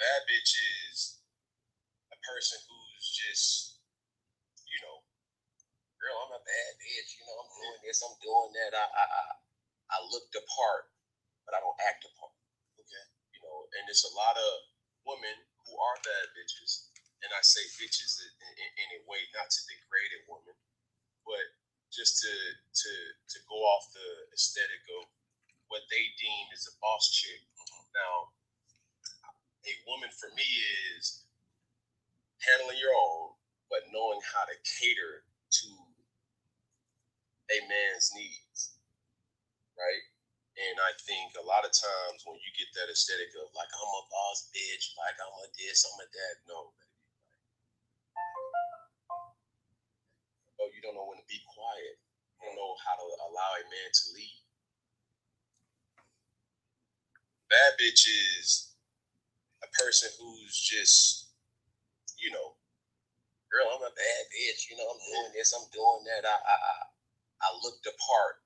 bad bitch is a person who's just, girl, I'm a bad bitch. I'm doing this, I'm doing that. I look the part, but I don't act the part. Okay. And there's a lot of women who are bad bitches, and I say bitches in a way not to degrade a woman, but just to go off the aesthetic of what they deem as a boss chick. Now, a woman for me is handling your own, but knowing how to cater to a man's needs, right? And I think a lot of times when you get that aesthetic of like, I'm a boss bitch, like I'm a this, I'm a that, no, baby. Oh, you don't know when to be quiet. You don't know how to allow a man to lead. Bad bitch is a person who's just, girl, I'm a bad bitch. I'm doing this, I'm doing that. I look the part,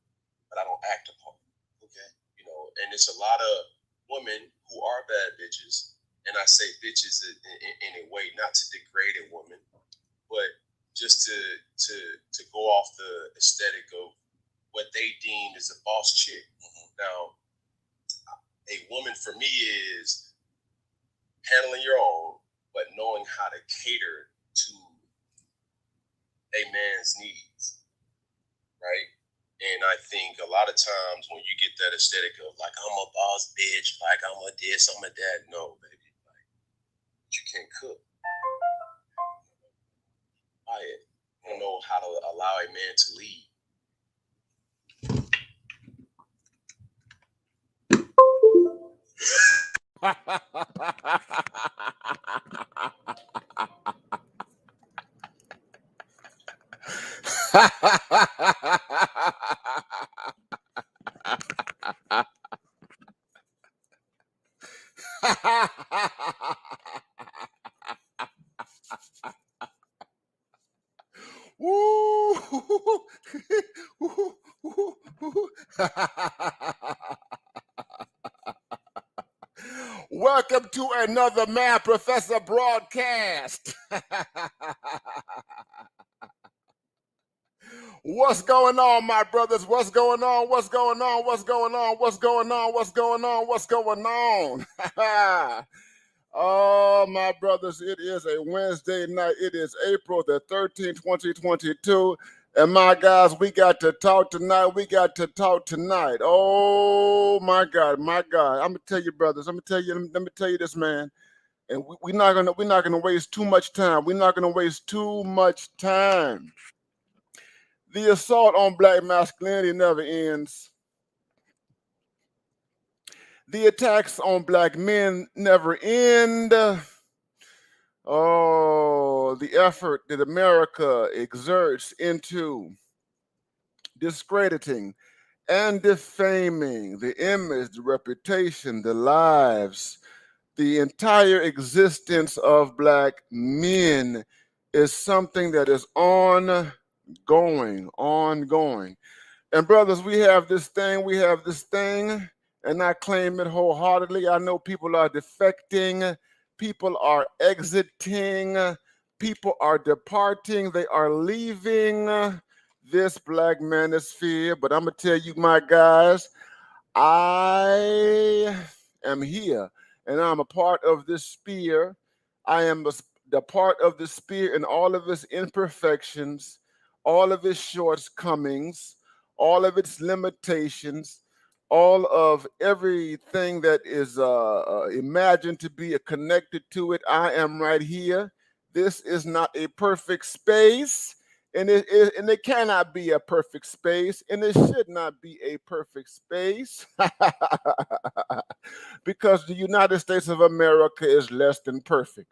but I don't act the part. Okay. And it's a lot of women who are bad bitches, and I say bitches in a way not to degrade a woman, but just to go off the aesthetic of what they deem as a boss chick. Now, a woman for me is handling your own, but knowing how to cater to a man's needs, right? And I think a lot of times when you get that aesthetic of like, I'm a boss bitch, like I'm a this, I'm a that, no, baby, like you can't cook. Quiet. You don't know how to allow a man to lead. Welcome to another Mad Professor broadcast. What's going on, my brothers? What's going on? What's going on? What's going on? What's going on? What's going on? What's going on? Oh, my brothers, it is a Wednesday night. It is April the 13th, 2022. And my guys, we got to talk tonight. We got to talk tonight. Oh, my God, my God. I'm going to tell you, brothers. Let me tell you this, man. And we're not gonna waste too much time. We're not gonna waste too much time. The assault on black masculinity never ends. The attacks on black men never end. Oh, the effort that America exerts into discrediting and defaming the image, the reputation, the lives, the entire existence of black men is something that is ongoing. And brothers, we have this thing, and I claim it wholeheartedly. I know people are defecting, people are exiting, people are departing, they are leaving this black manosphere. But I'm gonna tell you, my guys, I am here, and I'm a part of this spear. I am the part of the spear in all of its imperfections, all of its shortcomings, all of its limitations, all of everything that is imagined to be connected to it. I am right here. This is not a perfect space, and it cannot be a perfect space, and it should not be a perfect space, because the United States of America is less than perfect.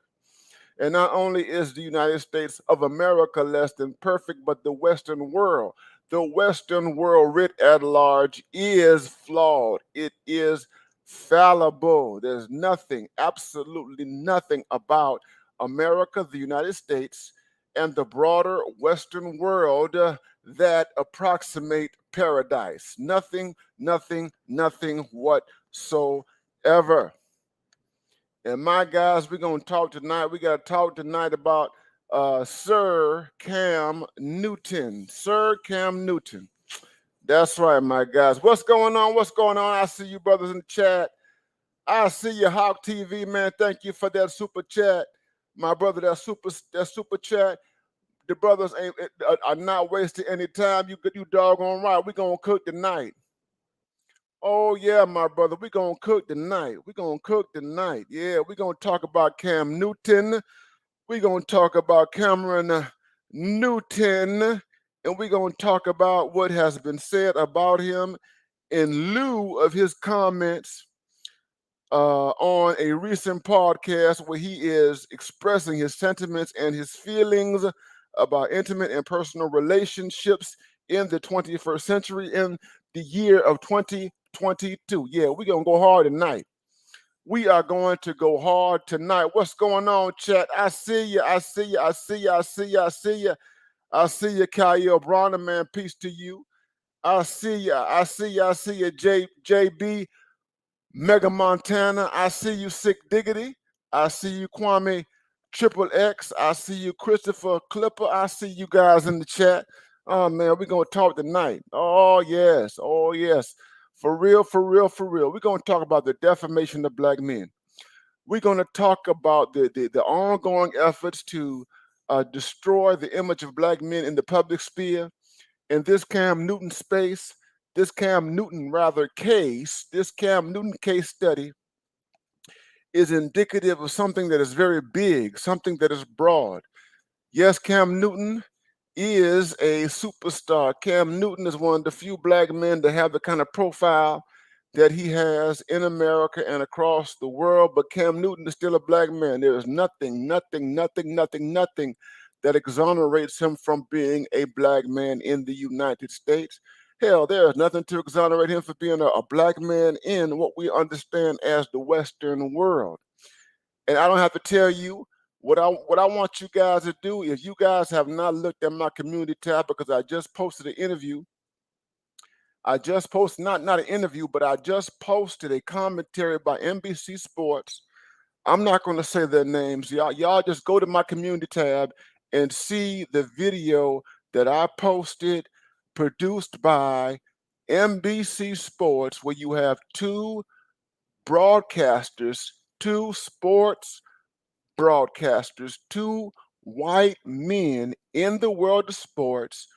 And not only is the United States of America less than perfect, but the Western world writ at large is flawed. It is fallible. There's nothing, absolutely nothing about America, the United States, and the broader Western world that approximate paradise. Nothing, nothing, nothing whatsoever. And my guys, we're gonna talk tonight. We gotta talk tonight about Sir Cam Newton. Sir Cam Newton. That's right, my guys. What's going on? What's going on? I see you brothers in the chat. I see you, Hawk TV, man. Thank you for that super chat. My brother, that super chat. The brothers are not wasting any time. You doggone right. We gonna cook tonight. Oh yeah, my brother. We gonna cook tonight. We gonna cook tonight. Yeah, we gonna talk about Cam Newton. We gonna talk about Cameron Newton, and we gonna talk about what has been said about him in lieu of his comments on a recent podcast where he is expressing his sentiments and his feelings about intimate and personal relationships in the 21st century in the year of 2022. Yeah, we're going to go hard tonight. We are going to go hard tonight. What's going on, chat? I see you. I see you. I see you. I see you. I see you. I see you, Kyle Bronner, man. Peace to you. I see you. I see you. I see you, JB. Mega Montana, I see you, Sick Diggity. I see you, Kwame Triple X. I see you, Christopher Clipper. I see you guys in the chat. Oh man, we're gonna talk tonight. Oh yes, oh yes. For real, for real, for real. We're gonna talk about the defamation of black men. We're gonna talk about the ongoing efforts to destroy the image of black men in the public sphere in this Cam Newton space, this Cam Newton rather case, this Cam Newton case study is indicative of something that is very big, something that is broad. Yes, Cam Newton is a superstar. Cam Newton is one of the few black men to have the kind of profile that he has in America and across the world. But Cam Newton is still a black man. There is nothing that exonerates him from being a black man in the United States. Hell, there is nothing to exonerate him for being a black man in what we understand as the Western world. And I don't have to tell you what I want you guys to do. If you guys have not looked at my community tab, because I just posted an interview. I just posted not an interview, but I just posted a commentary by NBC Sports. I'm not going to say their names. Y'all just go to my community tab and see the video that I posted, produced by NBC Sports, where you have two broadcasters, two sports broadcasters, two white men in the world of sports,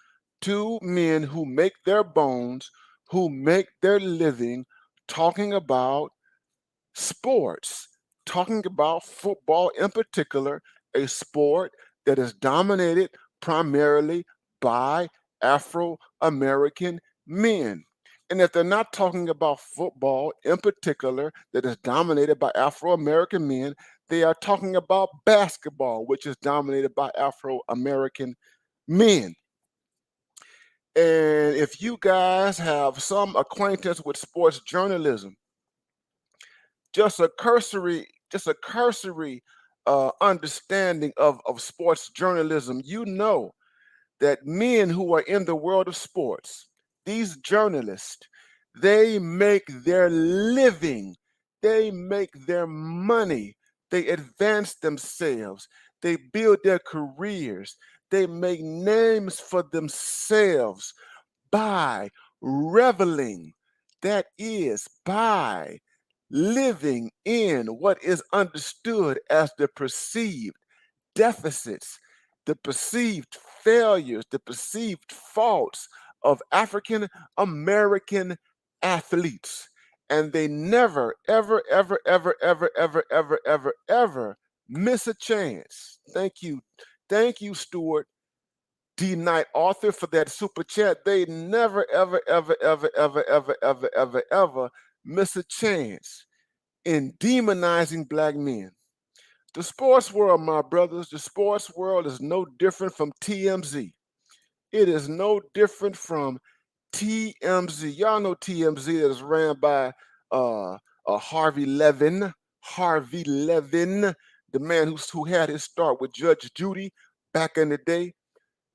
two men who make their bones, who make their living talking about sports, talking about football in particular, a sport that is dominated primarily by Afro American men. And if they're not talking about football in particular that is dominated by Afro American men, they are talking about basketball, which is dominated by Afro American men. And if you guys have some acquaintance with sports journalism, just a cursory understanding of sports journalism, you know that men who are in the world of sports, these journalists, they make their living, they make their money, they advance themselves, they build their careers, they make names for themselves by reveling, that is, by living in what is understood as the perceived deficits, the perceived failures, the perceived faults of African American athletes. And they never, ever miss a chance. Thank you. Thank you, Stuart D. Knight, author, for that super chat. They never, ever miss a chance in demonizing black men. The sports world, my brothers, the sports world is no different from TMZ. It is no different from TMZ. Y'all know TMZ that is ran by Harvey Levin. Harvey Levin, the man who had his start with Judge Judy back in the day.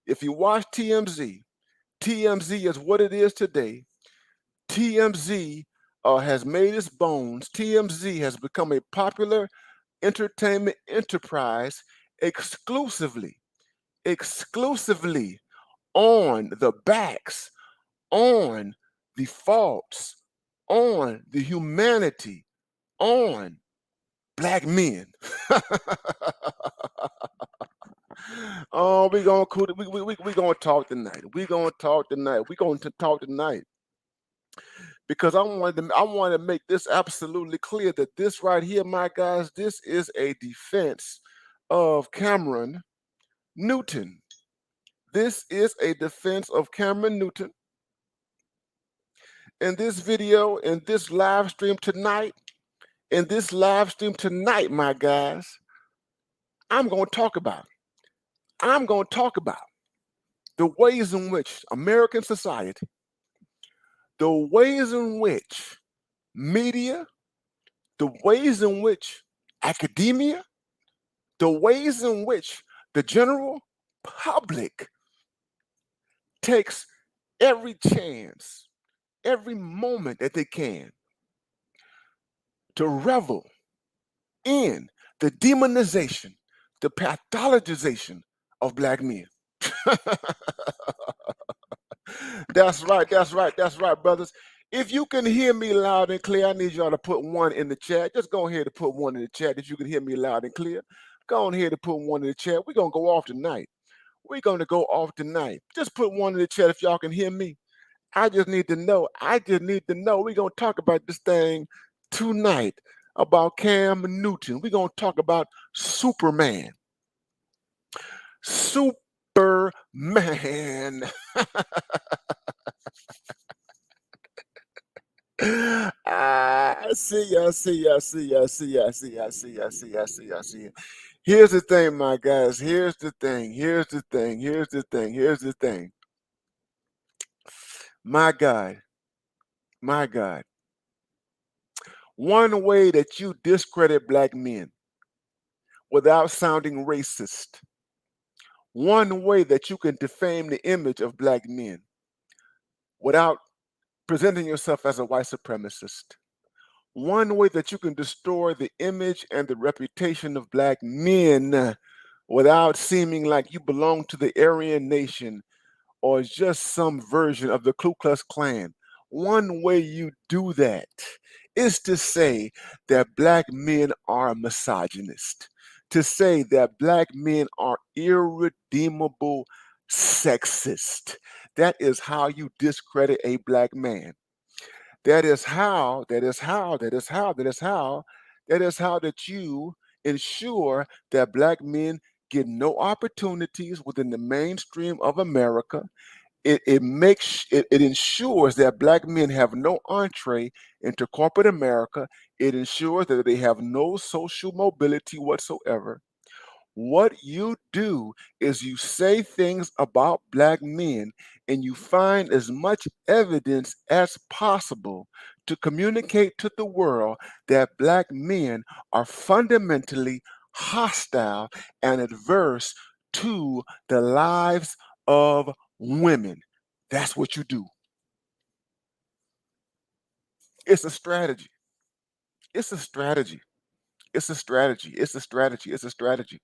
If you watch TMZ, TMZ is what it is today. TMZ has made its bones. TMZ has become a popular entertainment enterprise exclusively on the backs, on the faults, on the humanity, on black men. Oh, we gonna talk tonight. We gonna talk tonight. We gonna talk tonight because I wanted to make this absolutely clear that this right here, my guys, this is a defense of Cameron Newton. This is a defense of Cameron Newton. In this video, in this live stream tonight, my guys, I'm going to talk about the ways in which American society, the ways in which media, the ways in which academia, the ways in which the general public takes every chance, every moment that they can to revel in the demonization, the pathologization of black men. That's right, brothers. If you can hear me loud and clear, I need y'all to put one in the chat. Just go ahead and put one in the chat if you can hear me loud and clear. Go on ahead and put one in the chat. We're going to go off tonight. Just put one in the chat if y'all can hear me. I just need to know. We're going to talk about this thing tonight about Cam Newton. We're going to talk about Superman. I see. Here's the thing, my guys. Here's the thing. My God. One way that you discredit black men without sounding racist. One way that you can defame the image of black men without presenting yourself as a white supremacist. One way that you can destroy the image and the reputation of black men without seeming like you belong to the Aryan nation or just some version of the Ku Klux Klan. One way you do that is to say that black men are misogynist, to say that black men are irredeemable sexist. That is how you discredit a black man. That is how that you ensure that black men get no opportunities within the mainstream of America. It ensures that black men have no entree into corporate America. It ensures that they have no social mobility whatsoever. What you do is you say things about black men and you find as much evidence as possible to communicate to the world that black men are fundamentally hostile and adverse to the lives of women. That's what you do. It's a strategy. It's a strategy. It's a strategy. It's a strategy. It's a strategy.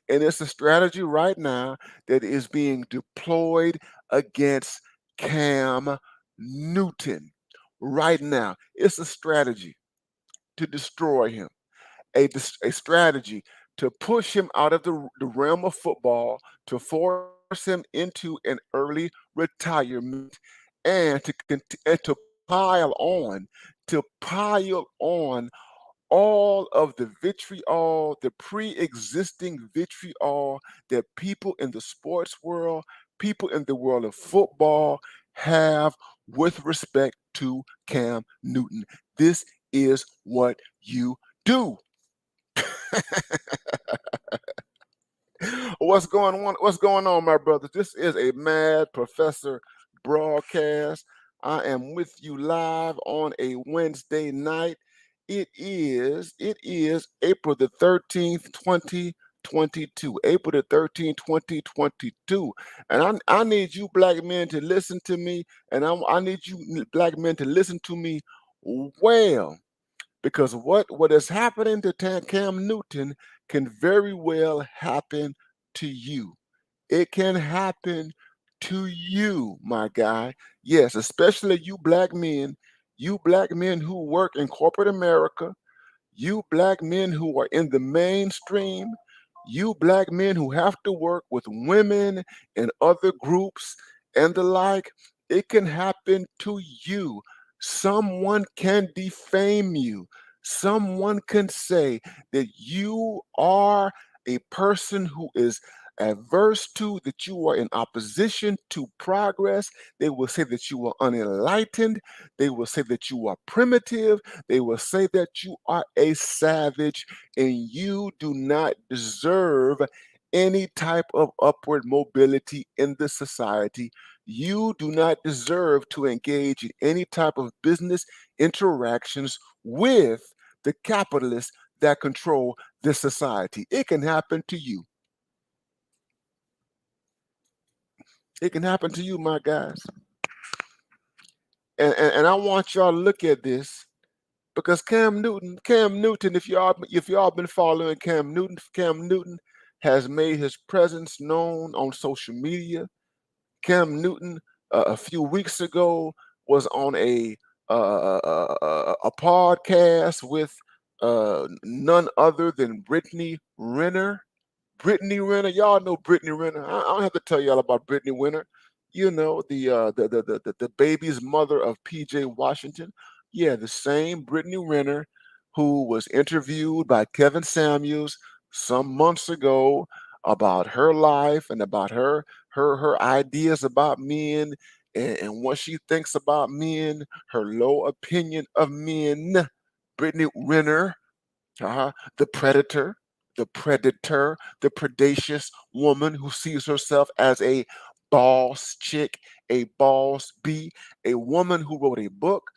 And it's a strategy right now that is being deployed against Cam Newton. Right now, it's a strategy to destroy him, a strategy to push him out of the realm of football, to force him into an early retirement, and to pile on all of the vitriol, the pre-existing vitriol that people in the sports world, people in the world of football have with respect to Cam Newton. This is what you do. What's going on? What's going on, my brothers? This is a Mad Professor broadcast. I am with you live on a Wednesday night. It is April the 13th, 2022. April the 13th, 2022. And I need you black men to listen to me, and I need you black men to listen to me well, because what is happening to Cam Newton can very well happen to you. It can happen to you, my guy. Yes, especially you black men who work in corporate America, you black men who are in the mainstream, you black men who have to work with women and other groups and the like, it can happen to you. Someone can defame you. Someone can say that you are a person who is adverse to, that you are in opposition to progress. They will say that you are unenlightened. They will say that you are primitive. They will say that you are a savage and you do not deserve any type of upward mobility in the society. You do not deserve to engage in any type of business interactions with the capitalists that control this society. It can happen to you. It can happen to you, my guys. And I want y'all to look at this because Cam Newton, if y'all been following Cam Newton has made his presence known on social media. Cam Newton a few weeks ago was on a podcast with none other than Brittany Renner. Brittany Renner, y'all know Brittany Renner. I don't have to tell y'all about Brittany Renner. You know the baby's mother of PJ Washington. Yeah, the same Brittany Renner who was interviewed by Kevin Samuels some months ago about her life and about her ideas about men and what she thinks about men, her low opinion of men. Brittany Renner, the predator, the predacious woman who sees herself as a boss chick, a boss bee, a woman who wrote a book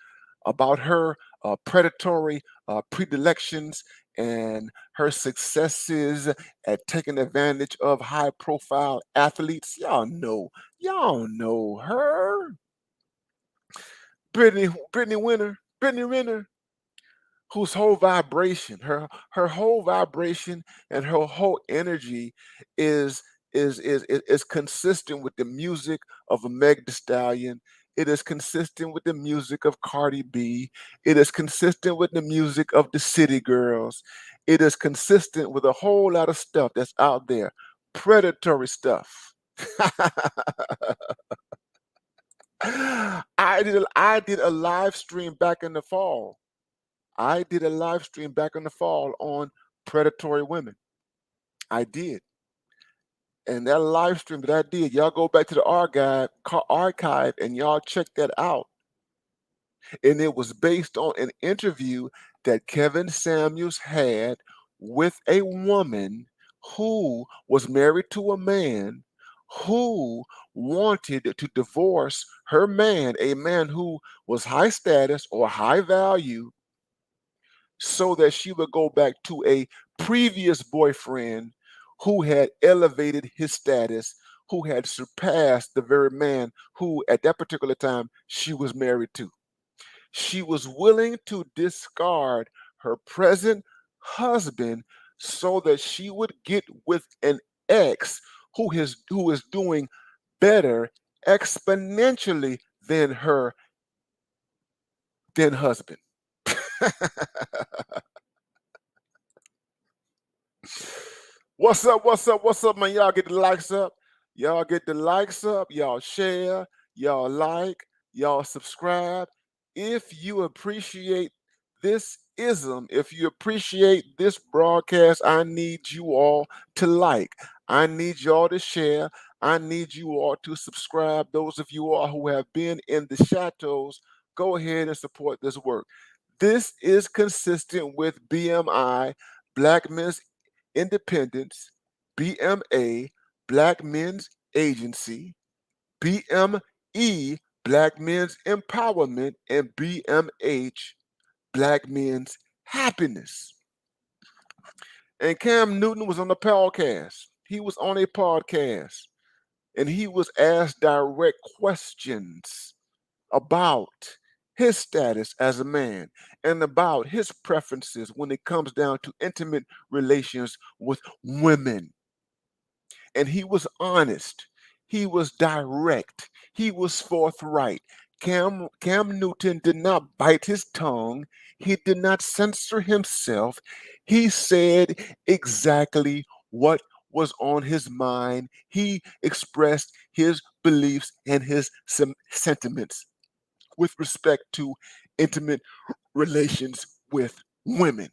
about her predatory predilections and her successes at taking advantage of high profile athletes. Y'all know her. Brittany Renner, whose whole vibration, her whole vibration and her whole energy is is consistent with the music of a Meg Thee Stallion. It is consistent with the music of Cardi B. It is consistent with the music of the City Girls. It is consistent with a whole lot of stuff that's out there, predatory stuff. I did a live stream back in the fall. I did a live stream back in the fall on predatory women. I did. And that live stream that I did, y'all go back to the archive and y'all check that out. And it was based on an interview that Kevin Samuels had with a woman who was married to a man who wanted to divorce her man, a man who was high status or high value, so that she would go back to a previous boyfriend who had elevated his status, who had surpassed the very man who, at that particular time, she was married to. She was willing to discard her present husband so that she would get with an ex who is doing better exponentially than her then husband. What's up? What's up? What's up, man? Y'all get the likes up. Y'all get the likes up. Y'all share. Y'all like. Y'all subscribe. If you appreciate this ism, if you appreciate this broadcast, I need you all to like. I need y'all to share. I need you all to subscribe. Those of you all who have been in the chateaus, go ahead and support this work. This is consistent with BMI, Black Men's Independence, BMA, Black Men's Agency, BME, Black Men's Empowerment, and BMH, Black Men's Happiness. And Cam Newton was on the podcast. He was on a podcast and he was asked direct questions about his status as a man and about his preferences when it comes down to intimate relations with women. And he was honest. He was direct. He was forthright. Cam Newton did not bite his tongue. He did not censor himself. He said exactly what was on his mind. He expressed his beliefs and his sentiments with respect to intimate relations with women.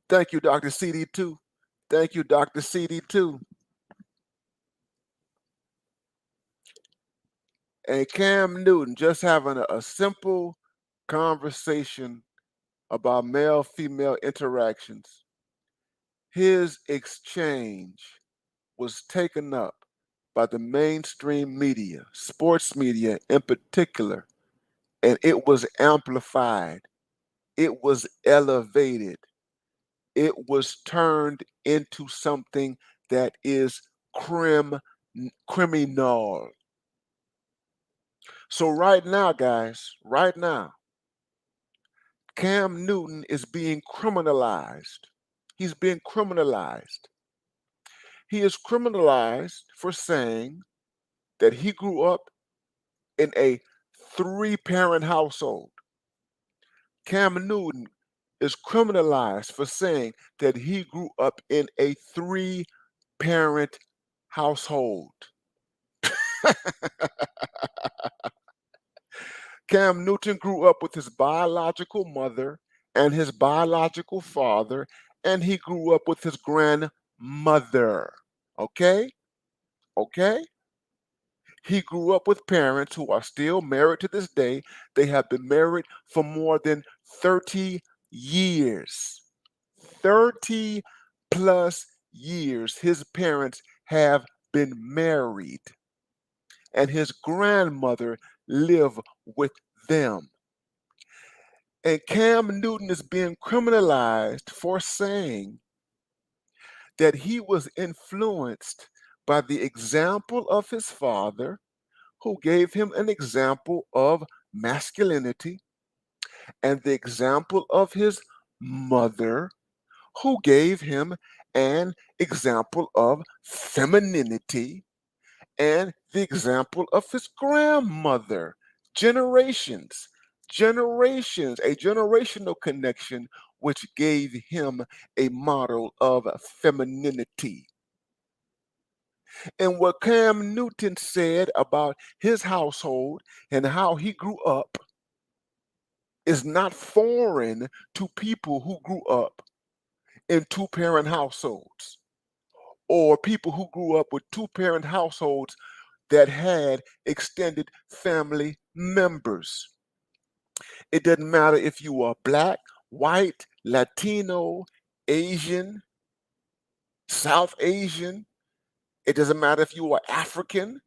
Thank you, Dr. CD2. Thank you, Dr. CD2. And Cam Newton just having a simple conversation about male female interactions. His exchange was taken up by the mainstream media, sports media in particular, and it was amplified, it was elevated, it was turned into something that is criminal. So right now, guys, right now, Cam Newton is being criminalized. He's being criminalized. He is criminalized for saying that he grew up in a three-parent household. Cam Newton is criminalized for saying that he grew up in a three-parent household. Cam Newton grew up with his biological mother and his biological father, and he grew up with his grandmother. Okay? Okay? He grew up with parents who are still married to this day. They have been married for more than 30 years. 30 plus years his parents have been married, and his grandmother lived with them. And Cam Newton is being criminalized for saying that he was influenced by the example of his father, who gave him an example of masculinity, and the example of his mother, who gave him an example of femininity, and the example of his grandmother. Generations, generations, a generational connection which gave him a model of femininity. And what Cam Newton said about his household and how he grew up is not foreign to people who grew up in two-parent households, or people who grew up with two-parent households that had extended family members. It doesn't matter if you are black, white, Latino, Asian, South Asian. It doesn't matter if you are African.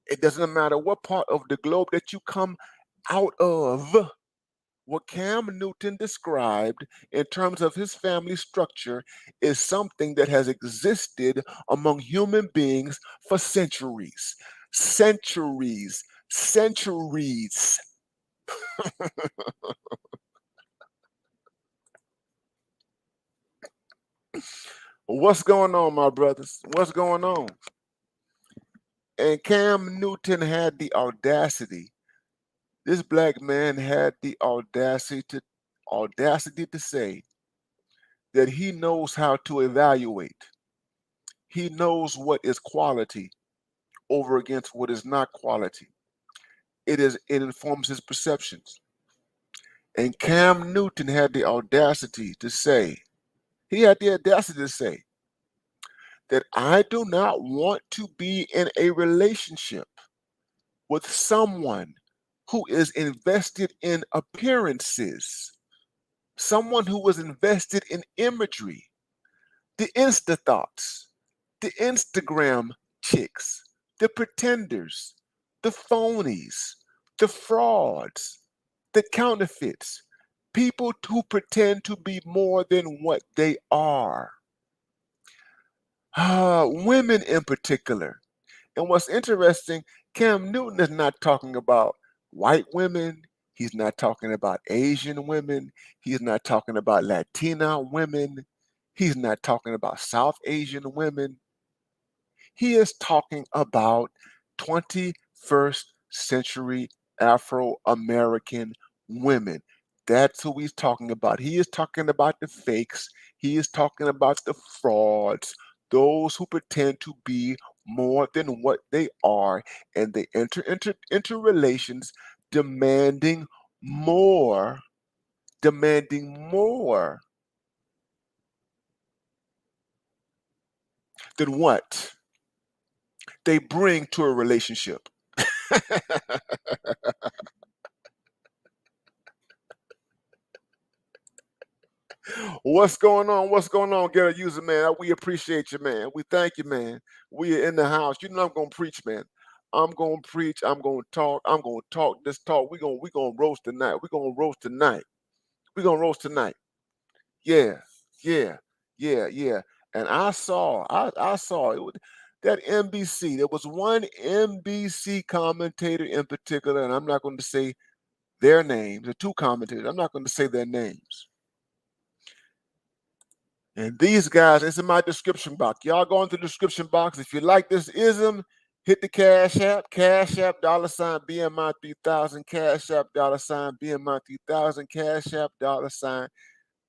It doesn't matter what part of the globe that you come out of. What Cam Newton described in terms of his family structure is something that has existed among human beings for centuries. Centuries. Centuries. What's going on, my brothers? What's going on? And Cam Newton had the audacity. This black man had the audacity to say that he knows how to evaluate. He knows what is quality over against what is not quality. It informs his perceptions. And Cam Newton had the audacity to say, that I do not want to be in a relationship with someone who is invested in appearances, someone who was invested in imagery, the Insta thoughts, the Instagram chicks, the pretenders, the phonies, the frauds, the counterfeits, people who pretend to be more than what they are. women in particular. And what's interesting, Cam Newton is not talking about white women. He's not talking about Asian women. He's not talking about Latina women. He's not talking about South Asian women. He is talking about 21st century Afro American women. That's who he's talking about. He is talking about the fakes. He is talking about the frauds, those who pretend to be more than what they are, and they enter relations demanding more, demanding more than what they bring to a relationship. What's going on? What's going on, Gary User, man? We appreciate you, man. We thank you, man. We are in the house. You know I'm gonna preach, man. I'm gonna preach. I'm gonna talk. I'm gonna talk this talk. We gonna roast tonight. We're gonna roast tonight. We're gonna roast tonight. Yeah, yeah, yeah. And I saw it was that NBC. There was one NBC commentator in particular, and I'm not going to say their names. The two commentators. I'm not going to say their names. And these guys, it's in my description box. Y'all go into the description box. If you like this ism, hit the Cash App, $ BMI 3000, Cash App, $ BMI 3000, Cash App, $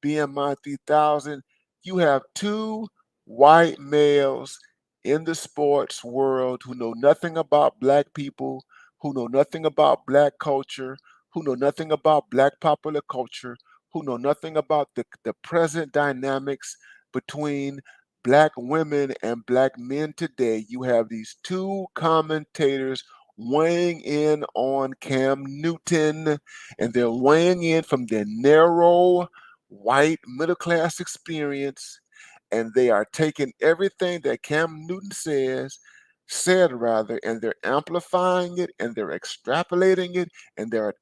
BMI 3000. You have two white males in the sports world who know nothing about black people, who know nothing about black culture, who know nothing about black popular culture, who know nothing about the present dynamics between black women and black men today. You have these two commentators weighing in on Cam Newton, and they're weighing in from their narrow white middle class experience, and they are taking everything that Cam Newton said rather, and they're amplifying it and they're extrapolating it and they're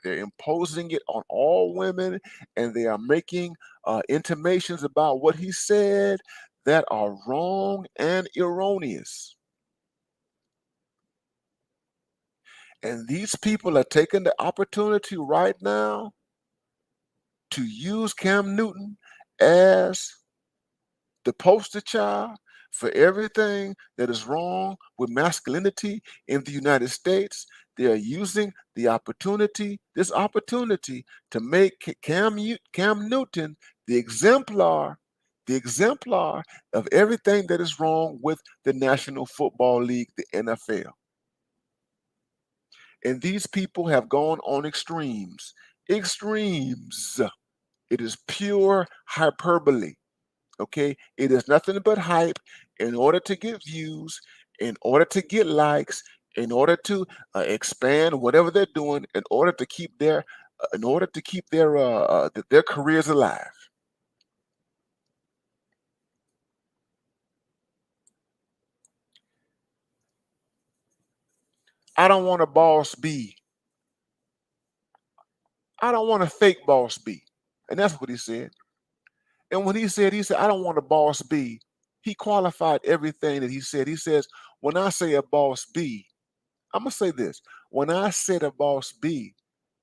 imposing it on all women, and they are making intimations about what he said that are wrong and erroneous. And these people are taking the opportunity right now to use Cam Newton as the poster child for everything that is wrong with masculinity in the United States. They are using this opportunity to make Cam Newton the exemplar of everything that is wrong with the National Football League, the NFL. And these people have gone on extremes. Extremes. It is pure hyperbole. Okay, it is nothing but hype in order to get views, in order to get likes, in order to expand whatever they're doing, in order to keep their careers alive. I don't want a boss B. I don't want a fake boss B, and that's what he said. And when he said, I don't want a boss B, he qualified everything that he said. He says, when I say a boss B, I'm gonna say this: when I said a boss B,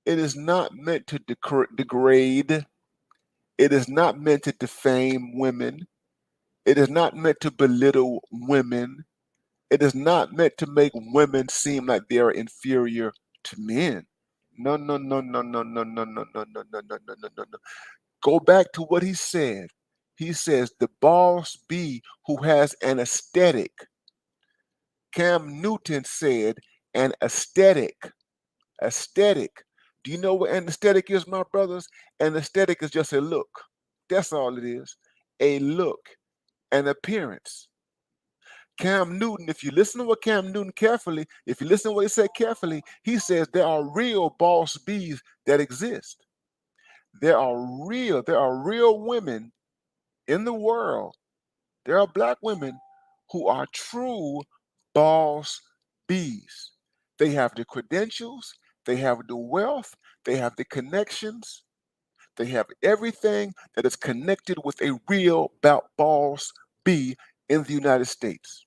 it is not meant to degrade. It is not meant to defame women. It is not meant to belittle women. It is not meant to make women seem like they are inferior to men. No, no, no, no, no, no, no, no, no, no, no, no, no, no, no, no. Go back to what he said. He says the boss B who has an aesthetic. Cam Newton said an aesthetic. Aesthetic. Do you know what an aesthetic is, my brothers? An aesthetic is just a look. That's all it is. A look, an appearance. Cam Newton, if you listen to what Cam Newton carefully, if you listen to what he said carefully, he says there are real boss Bs that exist. There are real women in the world. There are black women who are true boss Bs. They have the credentials, they have the wealth, they have the connections, they have everything that is connected with a real boss B in the United States.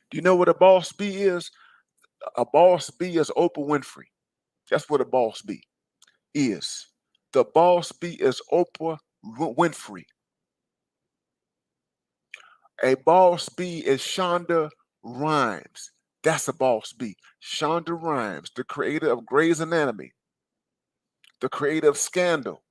Do you know what a boss bee is? A boss bee is Oprah Winfrey. That's what a boss bee is. The boss bee is Oprah Winfrey. A boss bee is Shonda Rhimes. That's a boss bee. Shonda Rhimes, the creator of Grey's Anatomy, the creator of Scandal,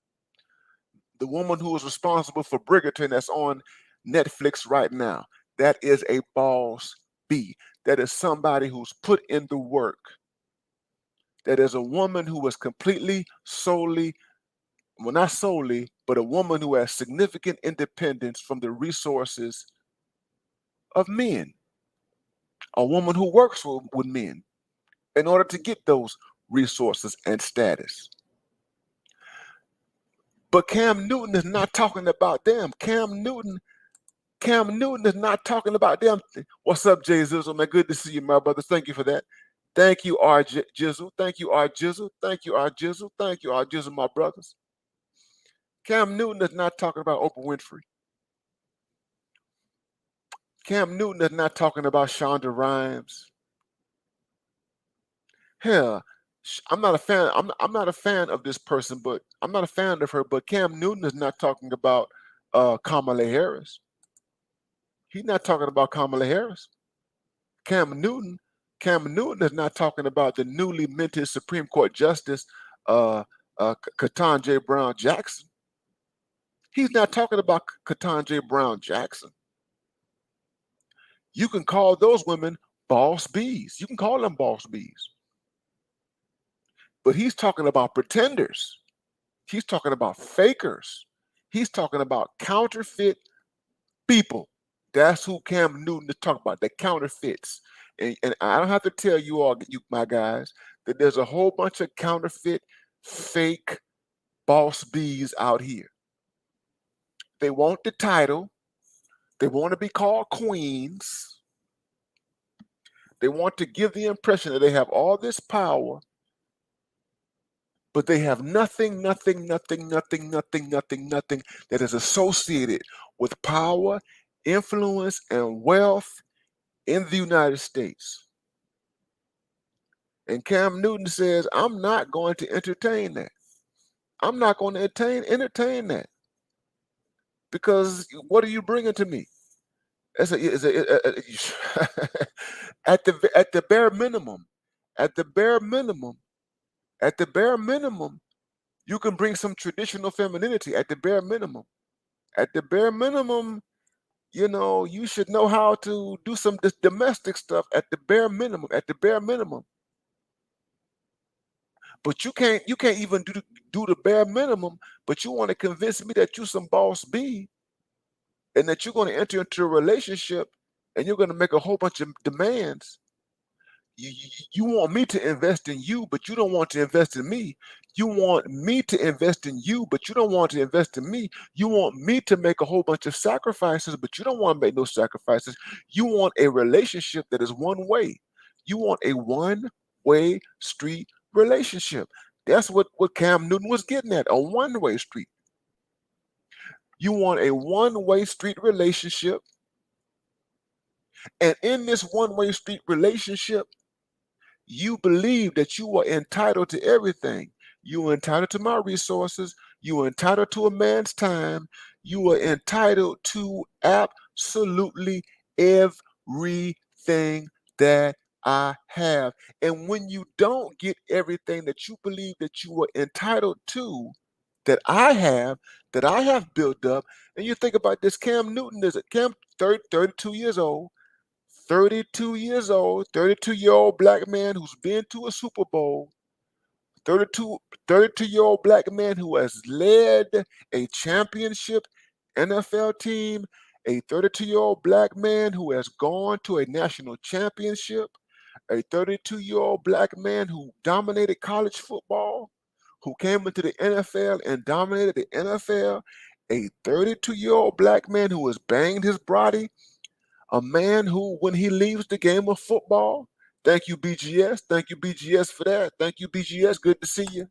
the woman who is responsible for Bridgerton that's on Netflix right now. That is a boss bee. That is somebody who's put in the work. That is a woman who was completely, solely, well, not solely, but a woman who has significant independence from the resources of men. A woman who works with men in order to get those resources and status. But Cam Newton is not talking about them. Cam Newton is not talking about them. What's up, Jay Zizzle? Man, good to see you, my brothers. Thank you for that. Thank you, R. Jizzle. Thank you, R. Jizzle. Thank you, R. Jizzle. Thank you, R. Jizzle, my brothers. Cam Newton is not talking about Oprah Winfrey. Cam Newton is not talking about Shonda Rhimes. Hell, I'm not a fan. I'm not a fan of this person, but I'm not a fan of her. But Cam Newton is not talking about Kamala Harris. He's not talking about Kamala Harris. Cam Newton is not talking about the newly minted Supreme Court Justice Ketanji Brown Jackson. He's not talking about Ketanji Brown Jackson. You can call those women boss bees. You can call them boss bees. But he's talking about pretenders. He's talking about fakers. He's talking about counterfeit people. That's who Cam Newton is talking about, the counterfeits. And I don't have to tell you all, you my guys, that there's a whole bunch of counterfeit, fake boss bees out here. They want the title. They want to be called queens. They want to give the impression that they have all this power, but they have nothing that is associated with power, influence, and wealth in the United States. And Cam Newton says, I'm not going to entertain that. I'm not going to entertain that. Because what are you bringing to me? At the bare minimum, you can bring some traditional femininity at the bare minimum. At the bare minimum, you should know how to do some domestic stuff at the bare minimum. But you can't even do the bare minimum, but you want to convince me that you're some boss bee and that you're going to enter into a relationship and you're going to make a whole bunch of demands. You want me to invest in you, but you don't want to invest in me. You want me to invest in you, but you don't want to invest in me. You want me to make a whole bunch of sacrifices, but you don't want to make no sacrifices. You want a relationship that is one way. You want a one-way street relationship. That's what Cam Newton was getting at, a one-way street. You want a one-way street relationship. And in this one-way street relationship, you believe that you are entitled to everything. You are entitled to my resources. You are entitled to a man's time. You are entitled to absolutely everything that I have. And when you don't get everything that you believe that you are entitled to, that I have built up, and you think about this, Cam Newton is 32 years old. 32-year-old black man who's been to a Super Bowl, 32-year-old black man who has led a championship NFL team, a 32-year-old black man who has gone to a national championship, a 32-year-old black man who dominated college football, who came into the NFL and dominated the NFL, a 32-year-old black man who has banged his body, a man who, when he leaves the game of football, thank you, BGS. Thank you, BGS, for that. Thank you, BGS. Good to see you.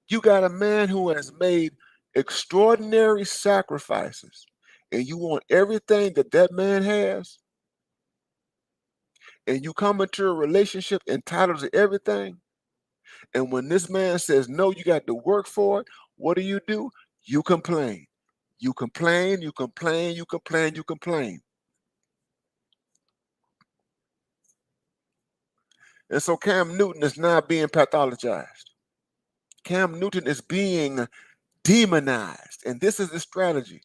You got a man who has made extraordinary sacrifices, and you want everything that that man has, and you come into a relationship entitled to everything. And when this man says no, you got to work for it. What do? You complain. You complain, you complain, you complain, you complain. And so Cam Newton is now being pathologized. Cam Newton is being demonized. And this is the strategy.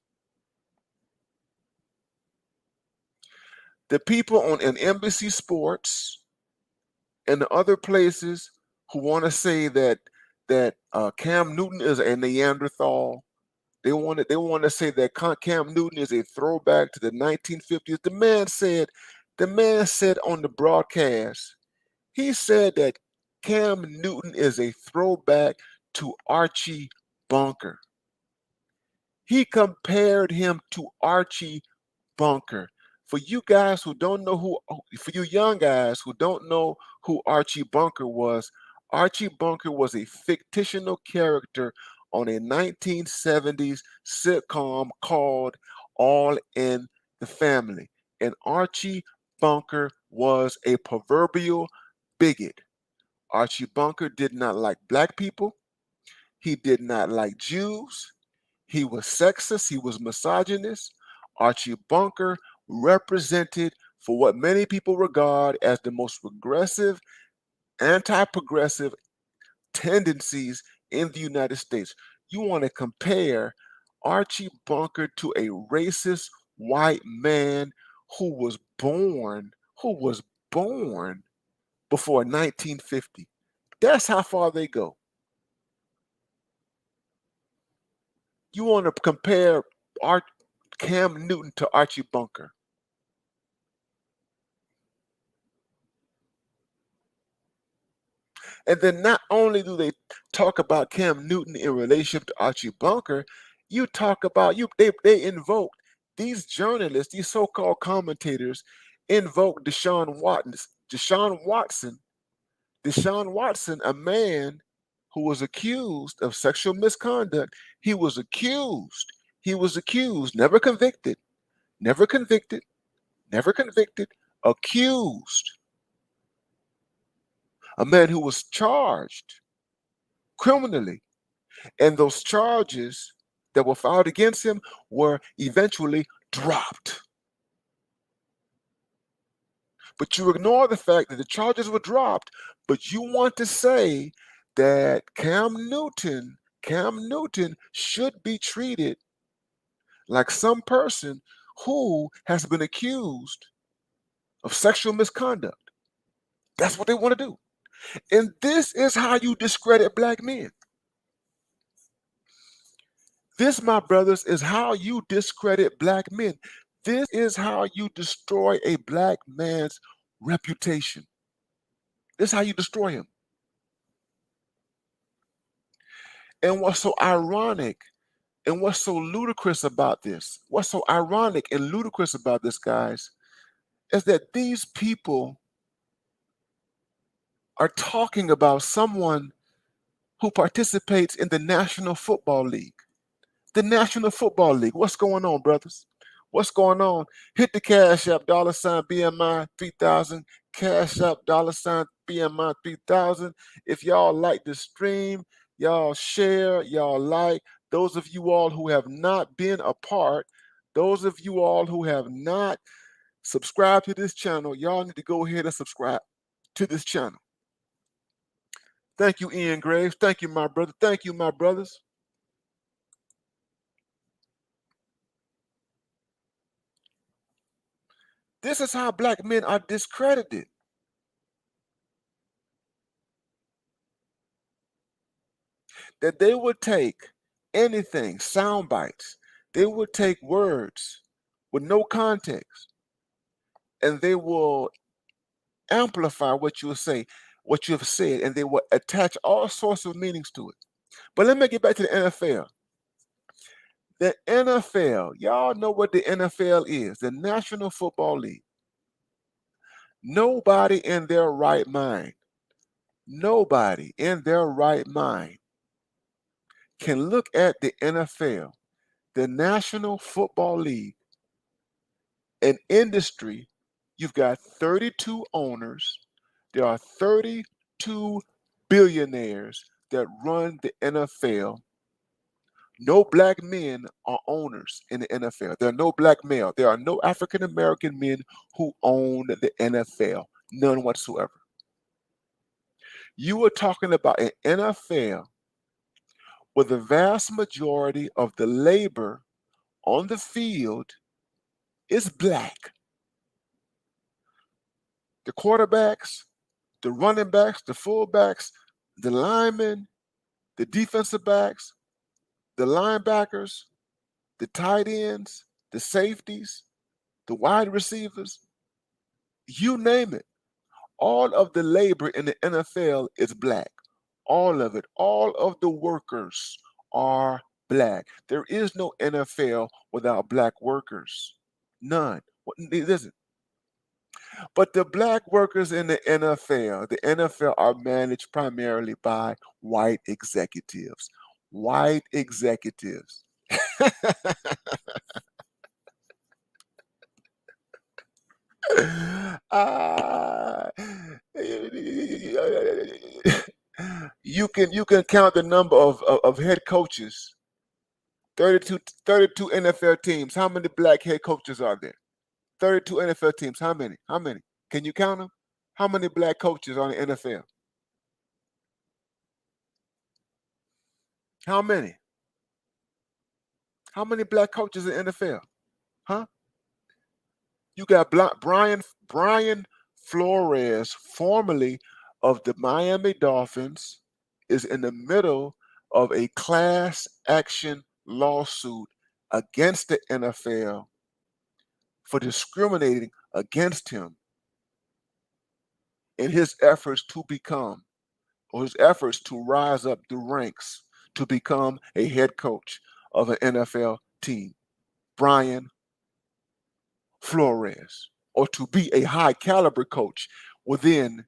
The people on an NBC Sports and the other places who want to say that Cam Newton is a Neanderthal, they want to say that Cam Newton is a throwback to the 1950s. The man said on the broadcast, he said that Cam Newton is a throwback to Archie Bunker. He compared him to Archie Bunker. For you guys who don't know for you young guys who don't know who Archie Bunker was a fictional character on a 1970s sitcom called All in the Family. And Archie Bunker was a proverbial bigot. Archie Bunker did not like black people. He did not like Jews. He was sexist. He was misogynist. Archie Bunker represented for what many people regard as the most regressive, anti-progressive tendencies in the United States. You want to compare Archie Bunker to a racist white man who was born before 1950. That's how far they go. You want to compare Cam Newton to Archie Bunker. And then not only do they talk about Cam Newton in relationship to Archie Bunker, you talk about they invoke these journalists, these so-called commentators, invoke Deshaun Watson, a man who was accused of sexual misconduct. He was accused. He was accused, never convicted, never convicted, never convicted, accused. A man who was charged criminally. And those charges that were filed against him were eventually dropped. But you ignore the fact that the charges were dropped, but you want to say that Cam Newton should be treated like some person who has been accused of sexual misconduct. That's what they want to do. And this is how you discredit black men. This, my brothers, is how you discredit black men. This is how you destroy a black man's reputation. This is how you destroy him. And what's so ironic and what's so ludicrous about this, what's so ironic and ludicrous about this, guys, is that these people are talking about someone who participates in the National Football League. The National Football League. What's going on, brothers? What's going on? Hit the Cash App, $BMI 3000. Cash App, $BMI 3000. If y'all like the stream, y'all share, y'all like. Those of you all who have not been a part, those of you all who have not subscribed to this channel, y'all need to go ahead and subscribe to this channel. Thank you, Ian Graves. Thank you, my brother. Thank you, my brothers. This is how black men are discredited. That they would take anything, sound bites, they would take words with no context, and they will amplify what you say, what you have said, and they will attach all sorts of meanings to it. But let me get back to the NFL. The NFL, y'all know what the NFL is, the National Football League. Nobody in their right mind can look at the NFL, the National Football League, an industry, you've got 32 owners, there are 32 billionaires that run the NFL. No black men are owners in the NFL. There are no black male. There are no African American men who own the NFL. None whatsoever. You are talking about an NFL where the vast majority of the labor on the field is black. The quarterbacks, the running backs, the fullbacks, the linemen, the defensive backs, the linebackers, the tight ends, the safeties, the wide receivers, you name it. All of the labor in the NFL is black. All of it. All of the workers are black. There is no NFL without black workers. None. Listen, but the black workers in the NFL are managed primarily by white executives. White executives. Ah, you can count the number of head coaches. 32 NFL teams. How many black head coaches are there? 32 NFL teams. How many? How many? Can you count them? How many black coaches on the NFL? How many? How many black coaches in NFL? Huh? You got Brian Flores, formerly of the Miami Dolphins, is in the middle of a class action lawsuit against the NFL for discriminating against him in his efforts to become, or his efforts to rise up the ranks to become a head coach of an NFL team. Brian Flores, or to be a high caliber coach within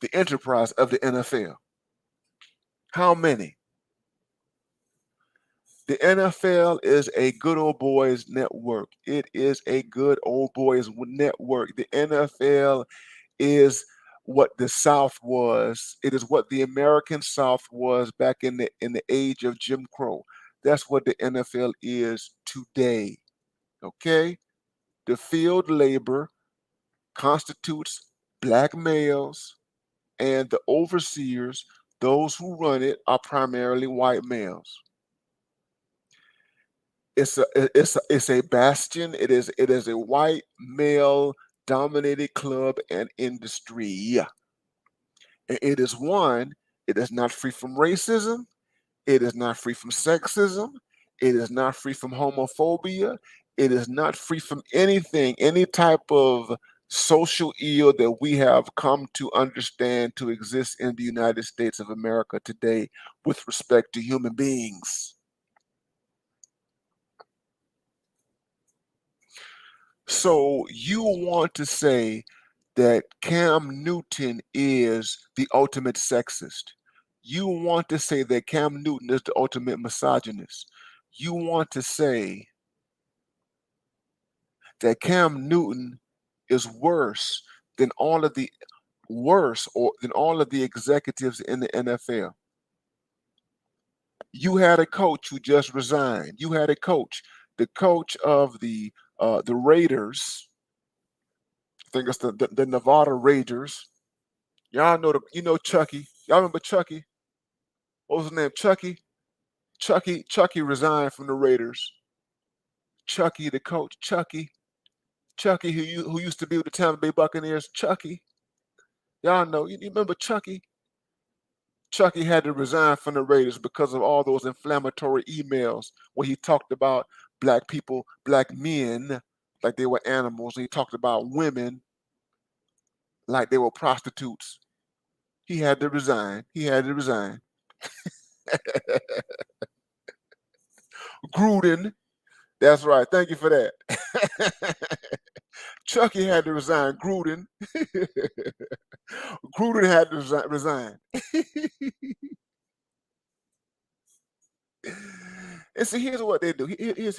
the enterprise of the NFL. How many? The NFL is a good old boys network. It is a good old boys network. The NFL is what the South was. It is what the American South was back in the age of Jim Crow. That's what the NFL is today. Okay? The field labor constitutes black males, and the overseers, those who run it, are primarily white males. It's a bastion. It is a white male dominated club and industry. And it is one. It is not free from racism. It is not free from sexism. It is not free from homophobia. It is not free from anything, any type of social ill that we have come to understand to exist in the United States of America today with respect to human beings. So you want to say that Cam Newton is the ultimate sexist. You want to say that Cam Newton is the ultimate misogynist. You want to say that Cam Newton is worse or than all of the executives in the NFL. You had a coach who just resigned. You had a coach, the coach of the Raiders. I think it's the Nevada Raiders. Y'all know Chucky. Y'all remember Chucky? What was his name? Chucky. Chucky resigned from the Raiders. Chucky, the coach. Chucky, who used to be with the Tampa Bay Buccaneers. Chucky. Y'all know. You remember Chucky? Chucky had to resign from the Raiders because of all those inflammatory emails where he talked about black people, black men, like they were animals. And he talked about women like they were prostitutes. He had to resign. He had to resign. Gruden. That's right. Thank you for that. Chucky had to resign. Gruden. Gruden had to resign. And see, here's what they do. Here's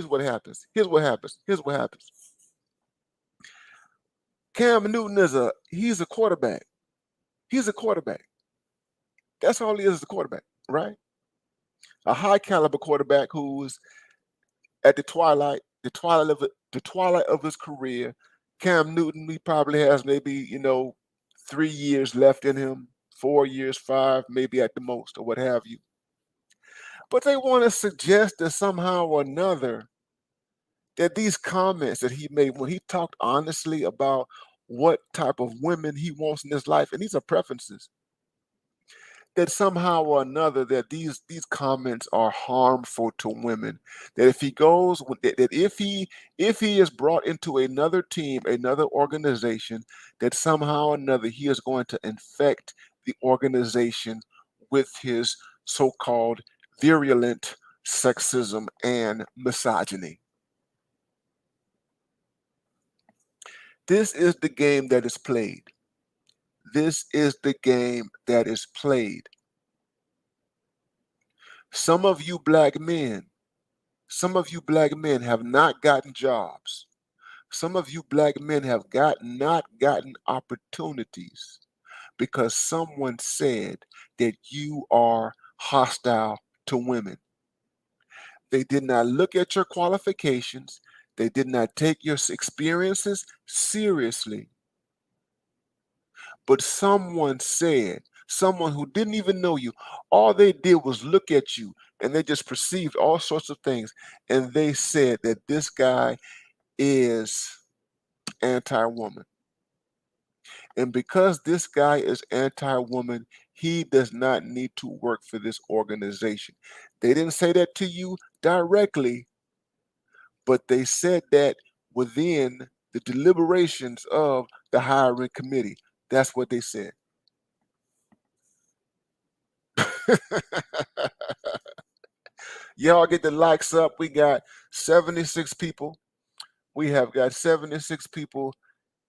what happens. Here's what happens. Here's what happens. Cam Newton he's a quarterback. He's a quarterback. That's all he is a quarterback, right? A high caliber quarterback who's at the twilight of his career. Cam Newton, he probably has maybe 3 years left in him, 4 years, five, maybe at the most, or what have you. But they want to suggest that somehow or another that these comments that he made when he talked honestly about what type of women he wants in his life, and these are preferences, that somehow or another that these comments are harmful to women. That if he goes with that if he is brought into another team, another organization, that somehow or another he is going to infect the organization with his so-called virulent sexism and misogyny. This is the game that is played. This is the game that is played. Some of you black men have not gotten jobs. Some of you black men have not gotten opportunities because someone said that you are hostile to women. They did not look at your qualifications. They did not take your experiences seriously. But someone who didn't even know you, all they did was look at you and they just perceived all sorts of things. And they said that this guy is anti-woman. And because this guy is anti-woman, he does not need to work for this organization. They didn't say that to you directly, but they said that within the deliberations of the hiring committee. That's what they said. Y'all get the likes up. We got 76 people. We have got 76 people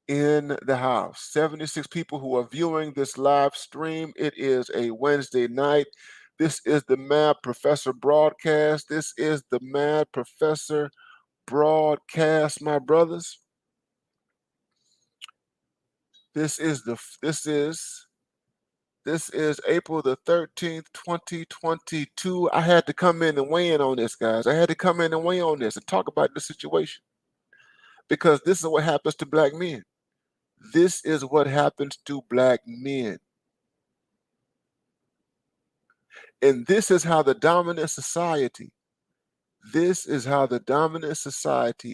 in the house. 76 people who are viewing this live stream. It is a Wednesday night. This is the Mad Professor broadcast. This is the Mad Professor broadcast, my brothers. This is April the 13th, 2022. I had to come in and weigh in on this, guys. I had to come in and weigh on this and talk about the situation. Because this is what happens to black men. This is what happens to black men. And this is how the dominant society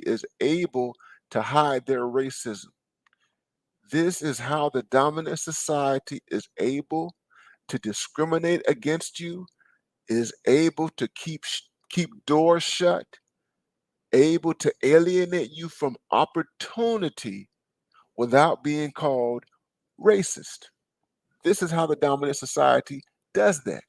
is able to hide their racism. This is how the dominant society is able to discriminate against you, is able to keep doors shut, able to alienate you from opportunity without being called racist. This is how the dominant society does that.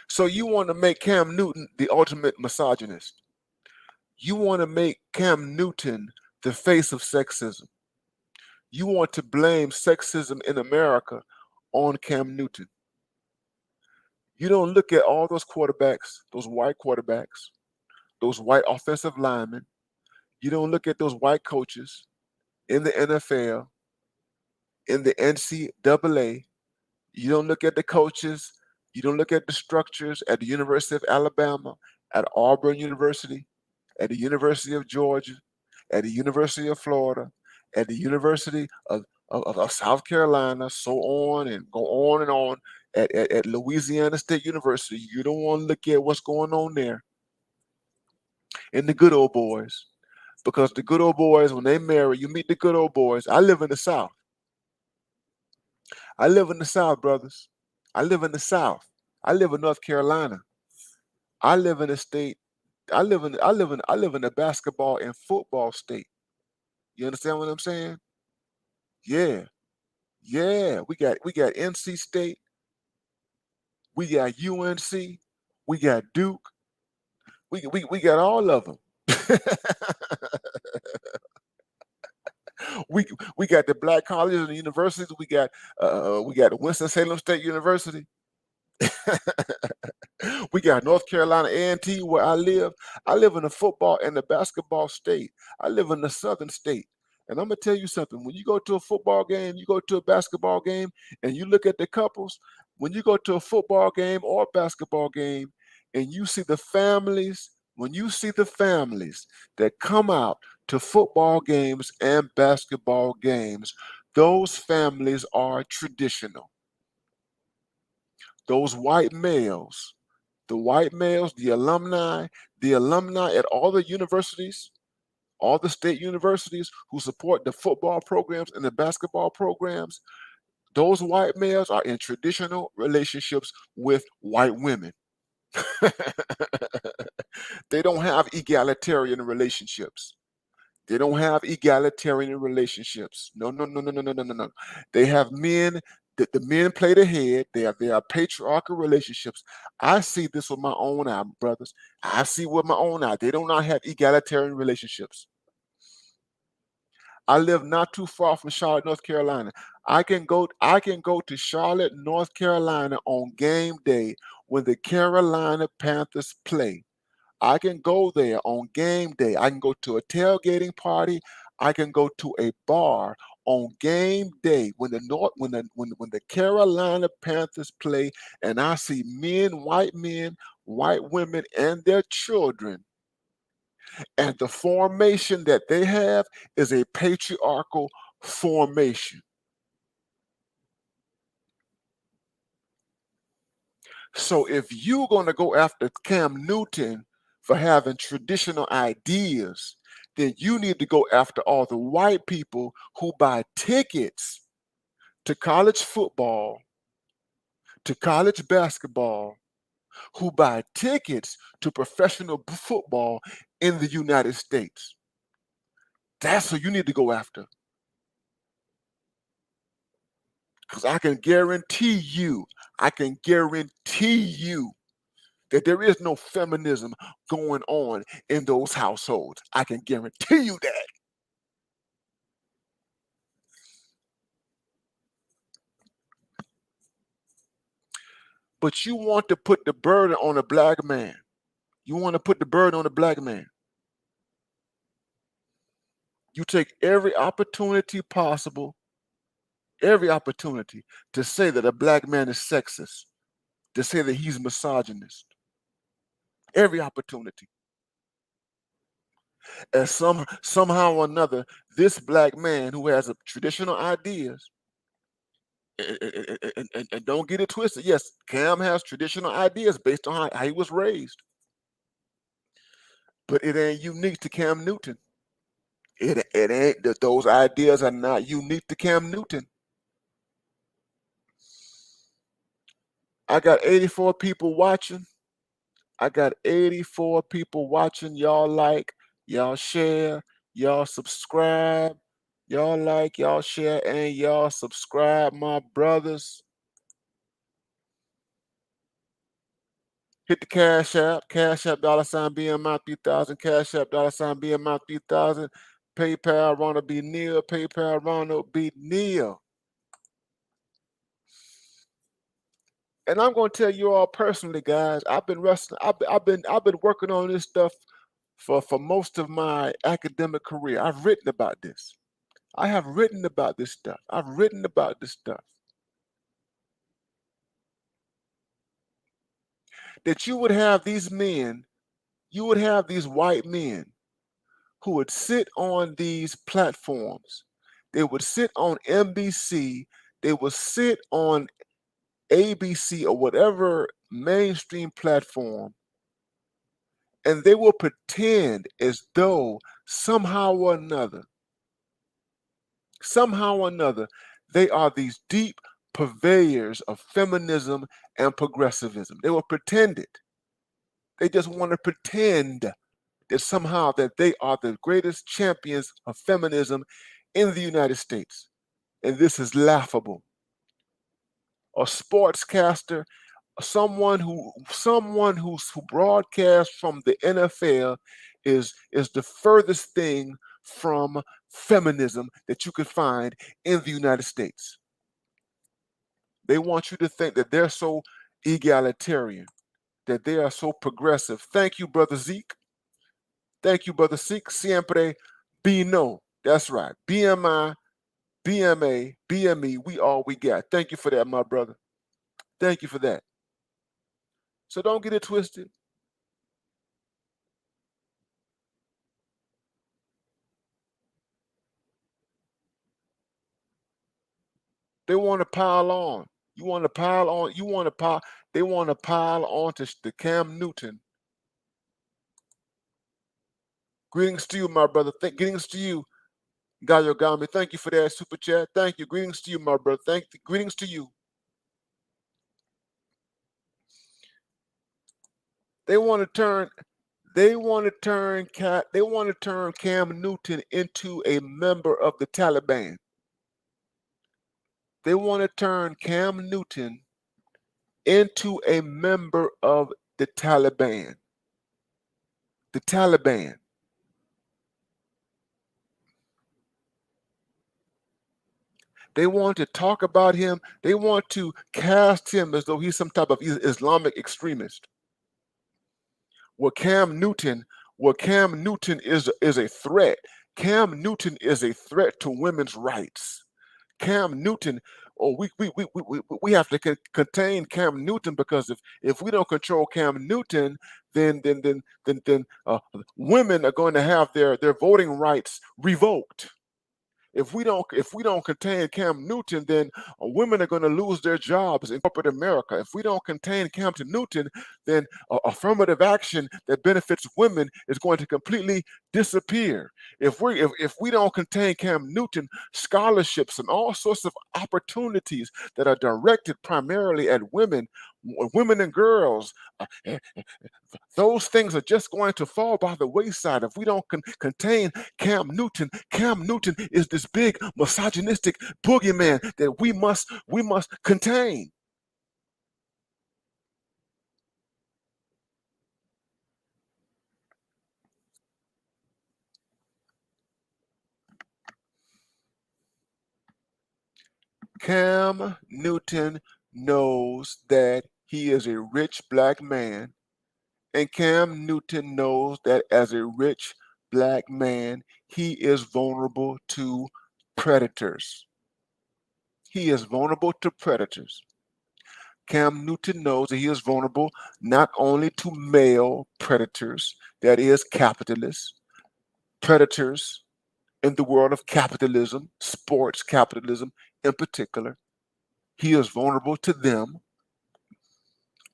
So you want to make Cam Newton the ultimate misogynist. You want to make Cam Newton the face of sexism. You want to blame sexism in America on Cam Newton. You don't look at all those quarterbacks, those white offensive linemen. You don't look at those white coaches in the NFL, in the NCAA. You don't look at the coaches. You don't look at the structures at the University of Alabama, at Auburn University, at the University of Georgia, at the University of Florida, at the University of South Carolina, so on and go on and on, at Louisiana State University. You don't want to look at what's going on there in the good old boys. Because the good old boys, when they marry, you meet the good old boys. I live in the South. I live in the South, brothers. I live in the South. I live in North Carolina. I live in a state. I live in a basketball and football state. You understand what I'm saying? Yeah. Yeah. We got NC State. We got UNC. We got Duke. We got all of them. we we got the black colleges and universities. We got Winston-Salem State University. We got North Carolina A&T where I live. I live in a football and a basketball state. I live in the southern state. And I'm gonna tell you something. When you go to a football game, you go to a basketball game, and you look at the couples, when you go to a football game or a basketball game, and you see the families, when you see the families that come out to football games and basketball games, those families are traditional. Those white males, the white males, the alumni at all the universities, all the state universities who support the football programs and the basketball programs, those white males are in traditional relationships with white women. They don't have egalitarian relationships. They don't have egalitarian relationships. No, no, no, no, no, no, no, no, no. They have men. The men play the head. They are patriarchal relationships. I see this with my own eye, brothers. I see with my own eye. They do not have egalitarian relationships. I live not too far from Charlotte, North Carolina. I can go to Charlotte, North Carolina on game day when the Carolina Panthers play. I can go there on game day. I can go to a tailgating party. I can go to a bar on game day when the Carolina Panthers play, and I see men, white women, and their children. And the formation that they have is a patriarchal formation. So if you're going to go after Cam Newton for having traditional ideas, then you need to go after all the white people who buy tickets to college football, to college basketball, who buy tickets to professional football in the United States. That's who you need to go after. Because I can guarantee you that there is no feminism going on in those households. I can guarantee you that. But you want to put the burden on a black man. You want to put the burden on a black man. You take every opportunity possible, every opportunity to say that a black man is sexist, to say that he's misogynist. Every opportunity. And somehow or another, this black man who has traditional ideas, and don't get it twisted. Yes, Cam has traditional ideas based on how he was raised, but it ain't unique to Cam Newton. It ain't that those ideas are not unique to Cam Newton. I got 84 people watching. I got 84 people watching. Y'all like, y'all share, y'all subscribe. Y'all like, y'all share, and y'all subscribe, my brothers. Hit the Cash App, $ BMI 3000, Cash App, $ BMI 3000, PayPal, Ronald B. Neal, PayPal, Ronald B. Neal. And I'm going to tell you all personally, guys, I've been wrestling, I've been working on this stuff for most of my academic career. I've written about this. I have written about this stuff. I've written about this stuff. That you would have these men, you would have these white men who would sit on these platforms. They would sit on NBC, they would sit on ABC or whatever mainstream platform, and they will pretend as though somehow or another, they are these deep purveyors of feminism and progressivism. They will pretend it. They just want to pretend that somehow that they are the greatest champions of feminism in the United States. And this is laughable. A sportscaster, someone who broadcasts from the NFL is the furthest thing from feminism that you could find in the United States. They want you to think that they're so egalitarian, that they are so progressive. Thank you, Brother Zeke. Thank you, Brother Zeke. Siempre no. That's right. BMI, BMA, BME, we all we got. Thank you for that, my brother. Thank you for that. So don't get it twisted. They want to pile on. You want to pile on. You want to pile. They want to pile on to the Cam Newton. Greetings to you, my brother. Greetings to you, Gayo Gami. Thank you for that super chat. Thank you. Greetings to you, my brother. Greetings to you. They want to turn. They want to turn Cam Newton into a member of the Taliban. They want to turn Cam Newton into a member of the Taliban. The Taliban. They want to talk about him. They want to cast him as though he's some type of Islamic extremist. Well, Cam Newton is a threat. Cam Newton is a threat to women's rights. Cam Newton, we have to contain Cam Newton, because if we don't control Cam Newton, then women are going to have their voting rights revoked. If we don't contain Cam Newton, then women are going to lose their jobs in corporate America. If we don't contain Cam Newton, then affirmative action that benefits women is going to completely disappear. If we don't contain Cam Newton, scholarships and all sorts of opportunities that are directed primarily at women and girls, those things are just going to fall by the wayside if we don't contain Cam Newton. Cam Newton is this big misogynistic boogeyman that we must contain. Cam Newton knows that he is a rich black man, and Cam Newton knows that as a rich black man, he is vulnerable to predators. He is vulnerable to predators. Cam Newton knows that he is vulnerable not only to male predators, that is, capitalists, predators in the world of capitalism, sports capitalism in particular. He is vulnerable to them,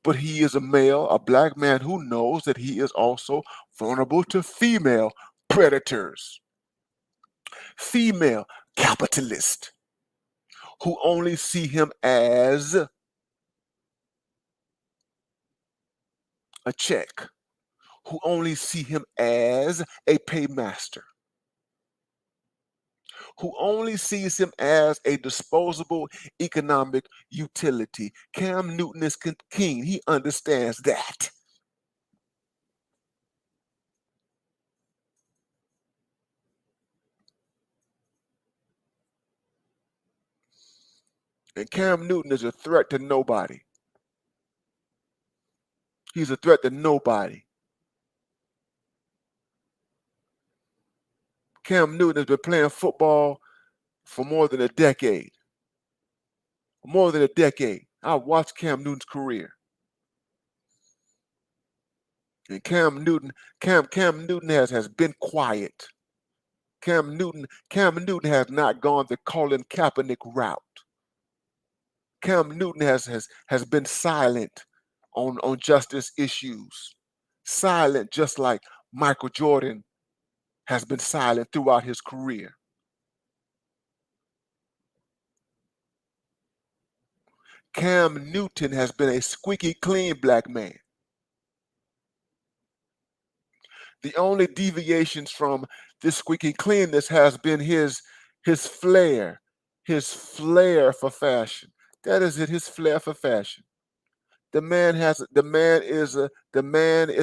but he is a male, a black man who knows that he is also vulnerable to female predators, female capitalists who only see him as a check, who only see him as a paymaster, who only sees him as a disposable economic utility. Cam Newton is keen. He understands that. And Cam Newton is a threat to nobody. He's a threat to nobody. Cam Newton has been playing football for more than a decade. More than a decade. I've watched Cam Newton's career. And Cam Newton has been quiet. Cam Newton has not gone the Colin Kaepernick route. Cam Newton has been silent on justice issues. Silent, just like Michael Jordan has been silent throughout his career. Cam Newton has been a squeaky clean black man. The only deviations from this squeaky cleanness has been his flair for fashion. That is it, his flair for fashion. The man is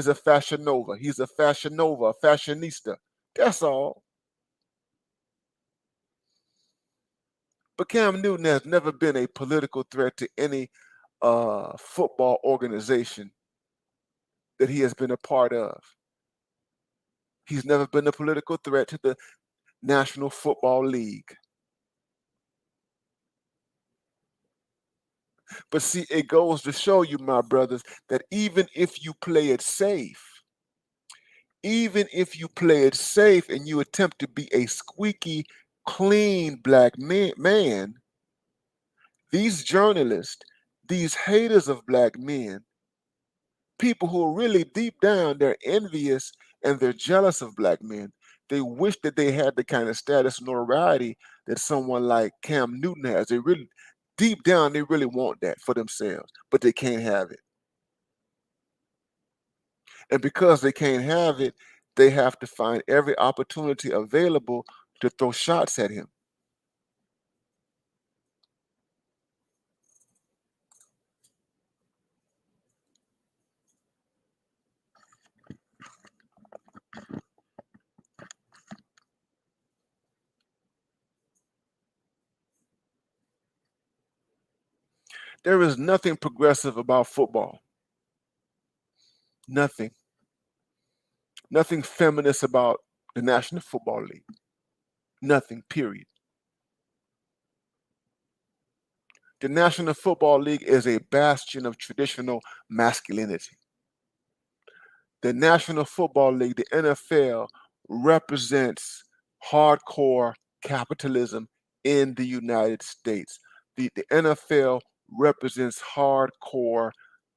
a fashion nova. He's a fashion nova, a fashionista. That's all. But Cam Newton has never been a political threat to any football organization that he has been a part of. He's never been a political threat to the National Football League. But see, it goes to show you, my brothers, that even if you play it safe, and you attempt to be a squeaky, clean black man, these journalists, these haters of black men, people who are really deep down, they're envious and they're jealous of black men. They wish that they had the kind of status and notoriety that someone like Cam Newton has. They really, deep down, they really want that for themselves, but they can't have it. And because they can't have it, they have to find every opportunity available to throw shots at him. There is nothing progressive about football. Nothing. Nothing feminist about the National Football League. Nothing, period. The National Football League is a bastion of traditional masculinity. The National Football League, the NFL, represents hardcore capitalism in the United States. The NFL represents hardcore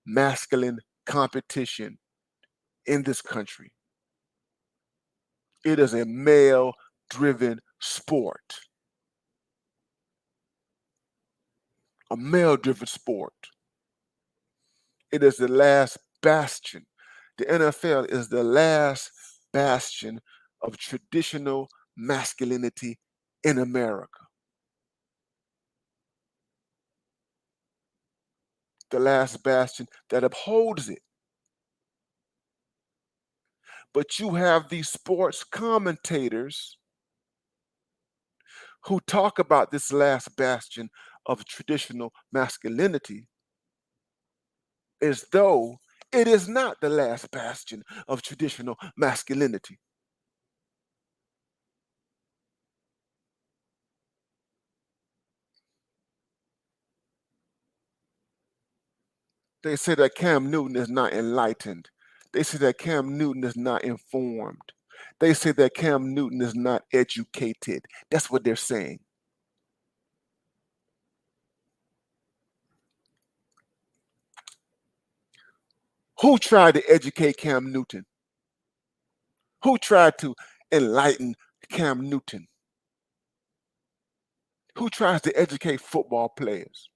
masculine competition in this country. It is a male-driven sport. A male-driven sport. It is the last bastion. The NFL is the last bastion of traditional masculinity in America. The last bastion that upholds it. But you have these sports commentators who talk about this last bastion of traditional masculinity as though it is not the last bastion of traditional masculinity. They say that Cam Newton is not enlightened. They say that Cam Newton is not informed. They say that Cam Newton is not educated. That's what they're saying. Who tried to educate Cam Newton? Who tried to enlighten Cam Newton? Who tries to educate football players?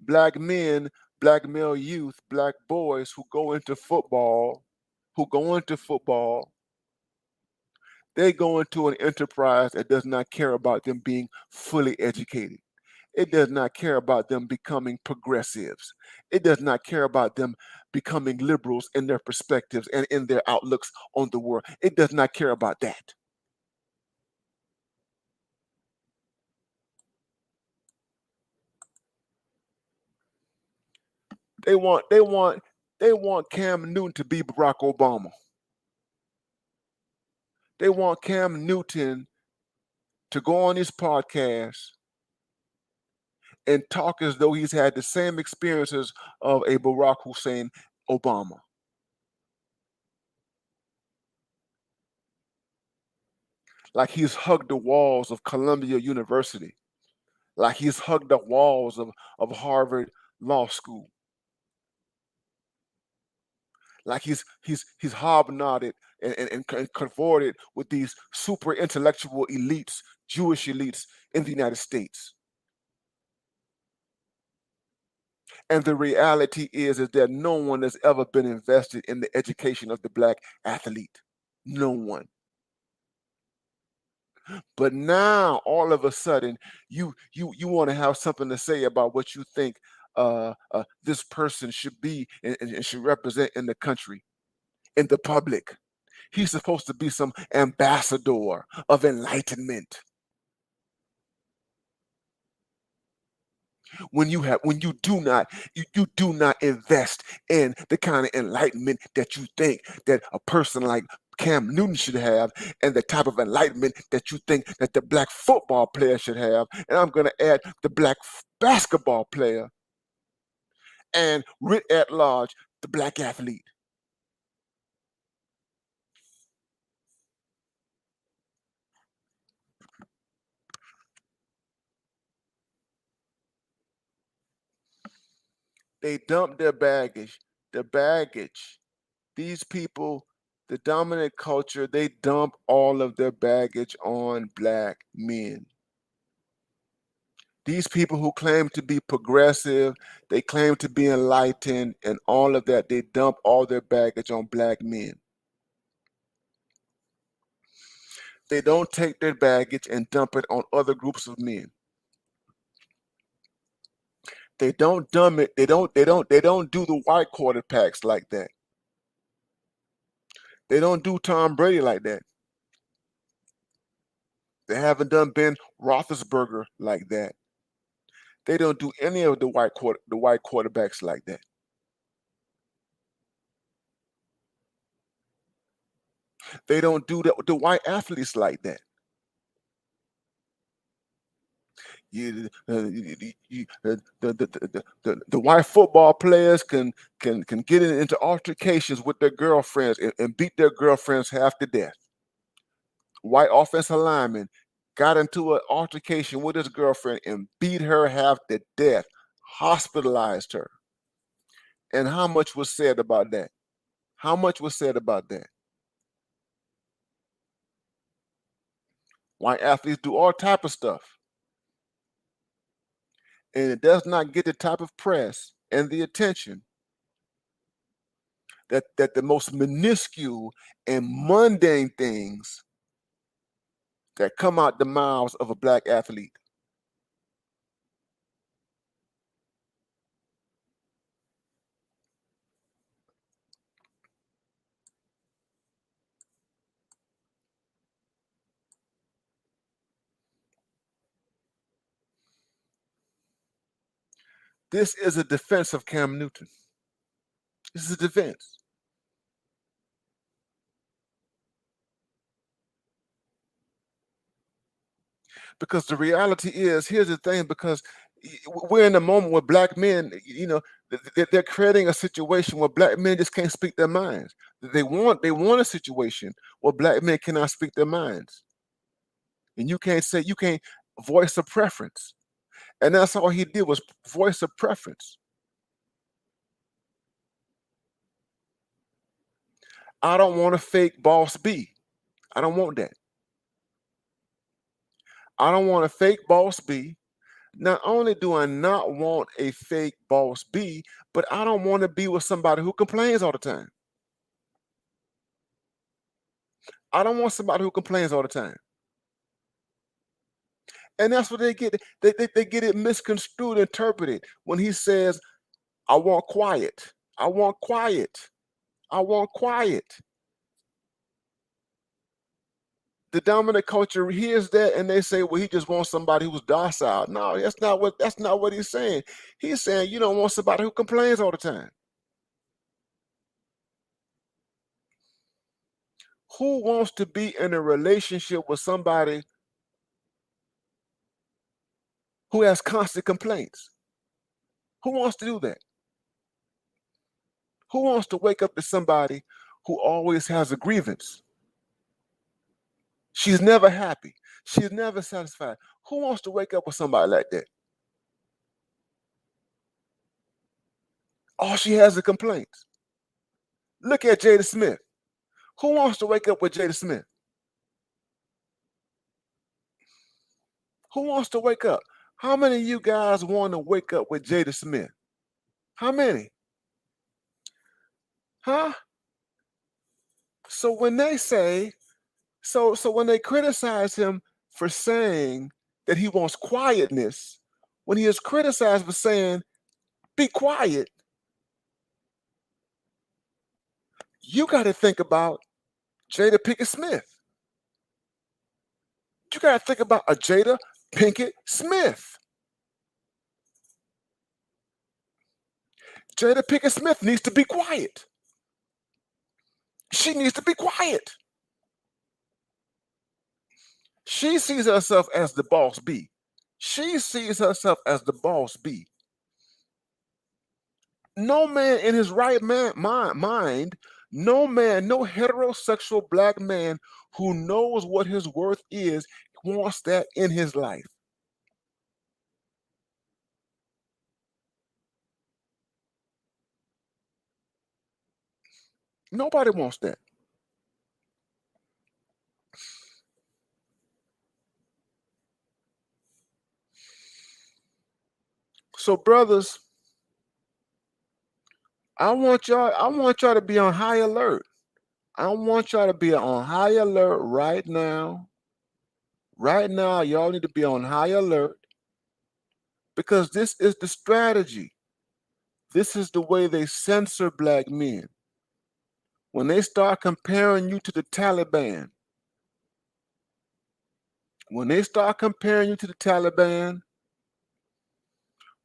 Black men, black male youth, black boys who go into football, they go into an enterprise that does not care about them being fully educated. It does not care about them becoming progressives. It does not care about them becoming liberals in their perspectives and in their outlooks on the world. It does not care about that. They want Cam Newton to be Barack Obama. They want Cam Newton to go on his podcast and talk as though he's had the same experiences of a Barack Hussein Obama. Like he's hugged the walls of Columbia University, like he's hugged the walls of Harvard Law School, like he's hobnodded and cavorted with these super intellectual elites, Jewish elites in the United States. And the reality is that no one has ever been invested in the education of the black athlete. No one. But now all of a sudden you want to have something to say about what you think this person should be and should represent in the country, in the public. He's supposed to be some ambassador of enlightenment. When you do not invest in the kind of enlightenment that you think that a person like Cam Newton should have, and the type of enlightenment that you think that the black football player should have, and I'm going to add the black basketball player, and writ at large, the black athlete. They dump their baggage. The baggage. These people, the dominant culture, they dump all of their baggage on black men. These people who claim to be progressive, they claim to be enlightened, and all of that, they dump all their baggage on black men. They don't take their baggage and dump it on other groups of men. They don't dump it. They don't do the white quarterbacks like that. They don't do Tom Brady like that. They haven't done Ben Roethlisberger like that. They don't do any of the white quarterbacks like that. They don't do the white athletes like that. The white football players can get into altercations with their girlfriends and beat their girlfriends half to death. White offensive lineman got into an altercation with his girlfriend and beat her half to death, hospitalized her. And how much was said about that? How much was said about that? White athletes do all type of stuff. And it does not get the type of press and the attention that the most minuscule and mundane things that come out the mouths of a black athlete. This is a defense of Cam Newton. This is a defense. Because the reality is, here's the thing, because we're in a moment where black men, they're creating a situation where black men just can't speak their minds. They want a situation where black men cannot speak their minds. And you can't voice a preference. And that's all he did, was voice a preference. I don't want a fake boss B. I don't want that. I don't want a fake boss B. Not only do I not want a fake boss B, but I don't want to be with somebody who complains all the time. I don't want somebody who complains all the time. And that's what they get. They get it misconstrued, interpreted when he says, I want quiet. I want quiet. I want quiet. The dominant culture hears that and they say, well, he just wants somebody who's docile. No, that's not what he's saying. He's saying you don't want somebody who complains all the time. Who wants to be in a relationship with somebody who has constant complaints? Who wants to do that? Who wants to wake up to somebody who always has a grievance? She's never happy. She's never satisfied. Who wants to wake up with somebody like that? All she has are complaints. Look at Jada Smith. Who wants to wake up with Jada Smith? Who wants to wake up? How many of you guys want to wake up with Jada Smith? How many? Huh? So when they say, so when they criticize him for saying that he wants quietness, when he is criticized for saying be quiet, you got to think about Jada Pinkett Smith. You got to think about a Jada Pinkett Smith. Jada Pinkett Smith needs to be quiet. She needs to be quiet. She sees herself as the boss bee. She sees herself as the boss bee. No man in his right mind, no man, no heterosexual black man who knows what his worth is wants that in his life. Nobody wants that. So, brothers, I want y'all to be on high alert. I want y'all to be on high alert right now. Right now, y'all need to be on high alert because this is the strategy. This is the way they censor black men. When they start comparing you to the Taliban, when they start comparing you to the Taliban,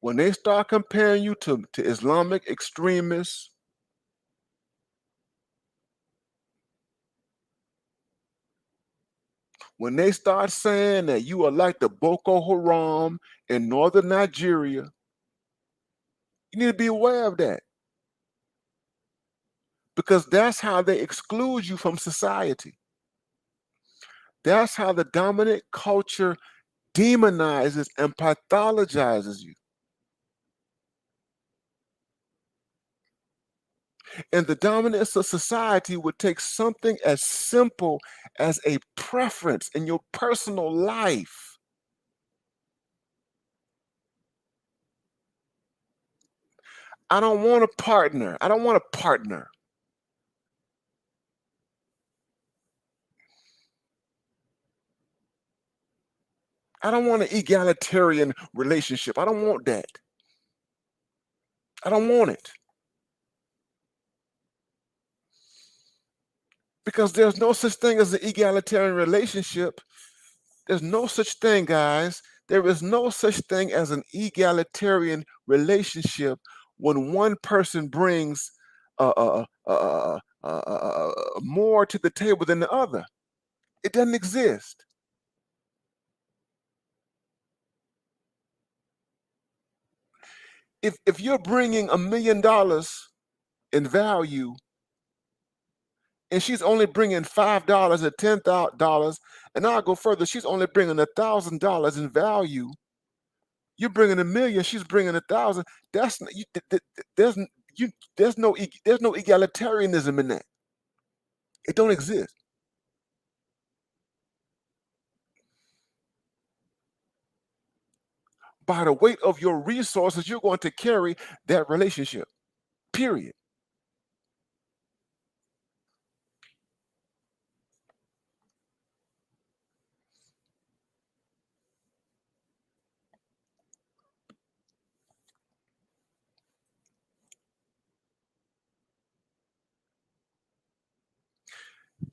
when they start comparing you to Islamic extremists, when they start saying that you are like the Boko Haram in northern Nigeria, you need to be aware of that. Because that's how they exclude you from society. That's how the dominant culture demonizes and pathologizes you. And the dominance of society would take something as simple as a preference in your personal life. I don't want a partner. I don't want a partner. I don't want an egalitarian relationship. I don't want that. I don't want it. Because there's no such thing as an egalitarian relationship. There's no such thing, guys. There is no such thing as an egalitarian relationship when one person brings more to the table than the other. It doesn't exist. If you're bringing $1 million in value and she's only bringing $5 or $10,000, and I'll go further, she's only bringing $1,000 in value. You're bringing $1 million, she's bringing 1,000. That's you, there's there's no egalitarianism in that. It don't exist. By the weight of your resources, you're going to carry that relationship. Period.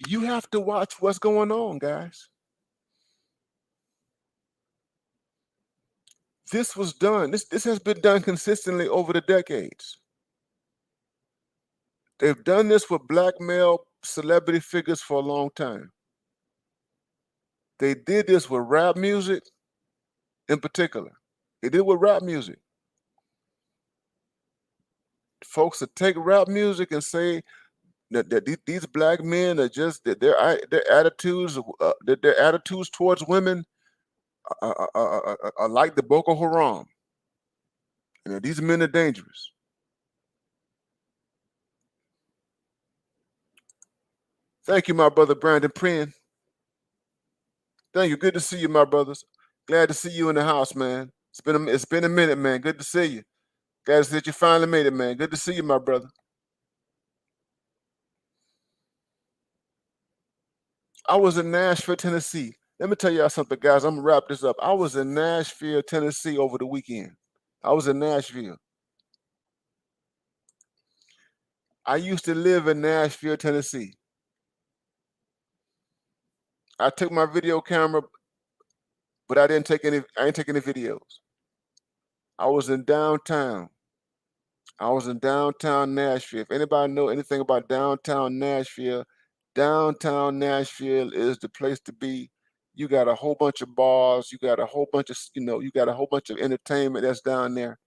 You have to watch what's going on, guys. This was done. This has been done consistently over the decades. They've done this with black male celebrity figures for a long time. They did this with rap music in particular. They did it with rap music. Folks that take rap music and say that these black men are just that their attitudes towards women are like the Boko Haram. You know, these men are dangerous. Thank you, my brother Brandon Prin. Thank you. Good to see you, my brothers. Glad to see you in the house, man. It's been a minute, man. Good to see you. Glad to see that you finally made it, man. Good to see you, my brother. I was in Nashville, Tennessee. Let me tell y'all something, guys. I'm gonna wrap this up. I was in Nashville, Tennessee over the weekend. I was in Nashville. I used to live in Nashville, Tennessee. I took my video camera, but I didn't take any videos. I was in downtown. I was in downtown Nashville. If anybody know anything about downtown Nashville is the place to be. You got a whole bunch of bars. You got a whole bunch of, you got a whole bunch of entertainment that's down there.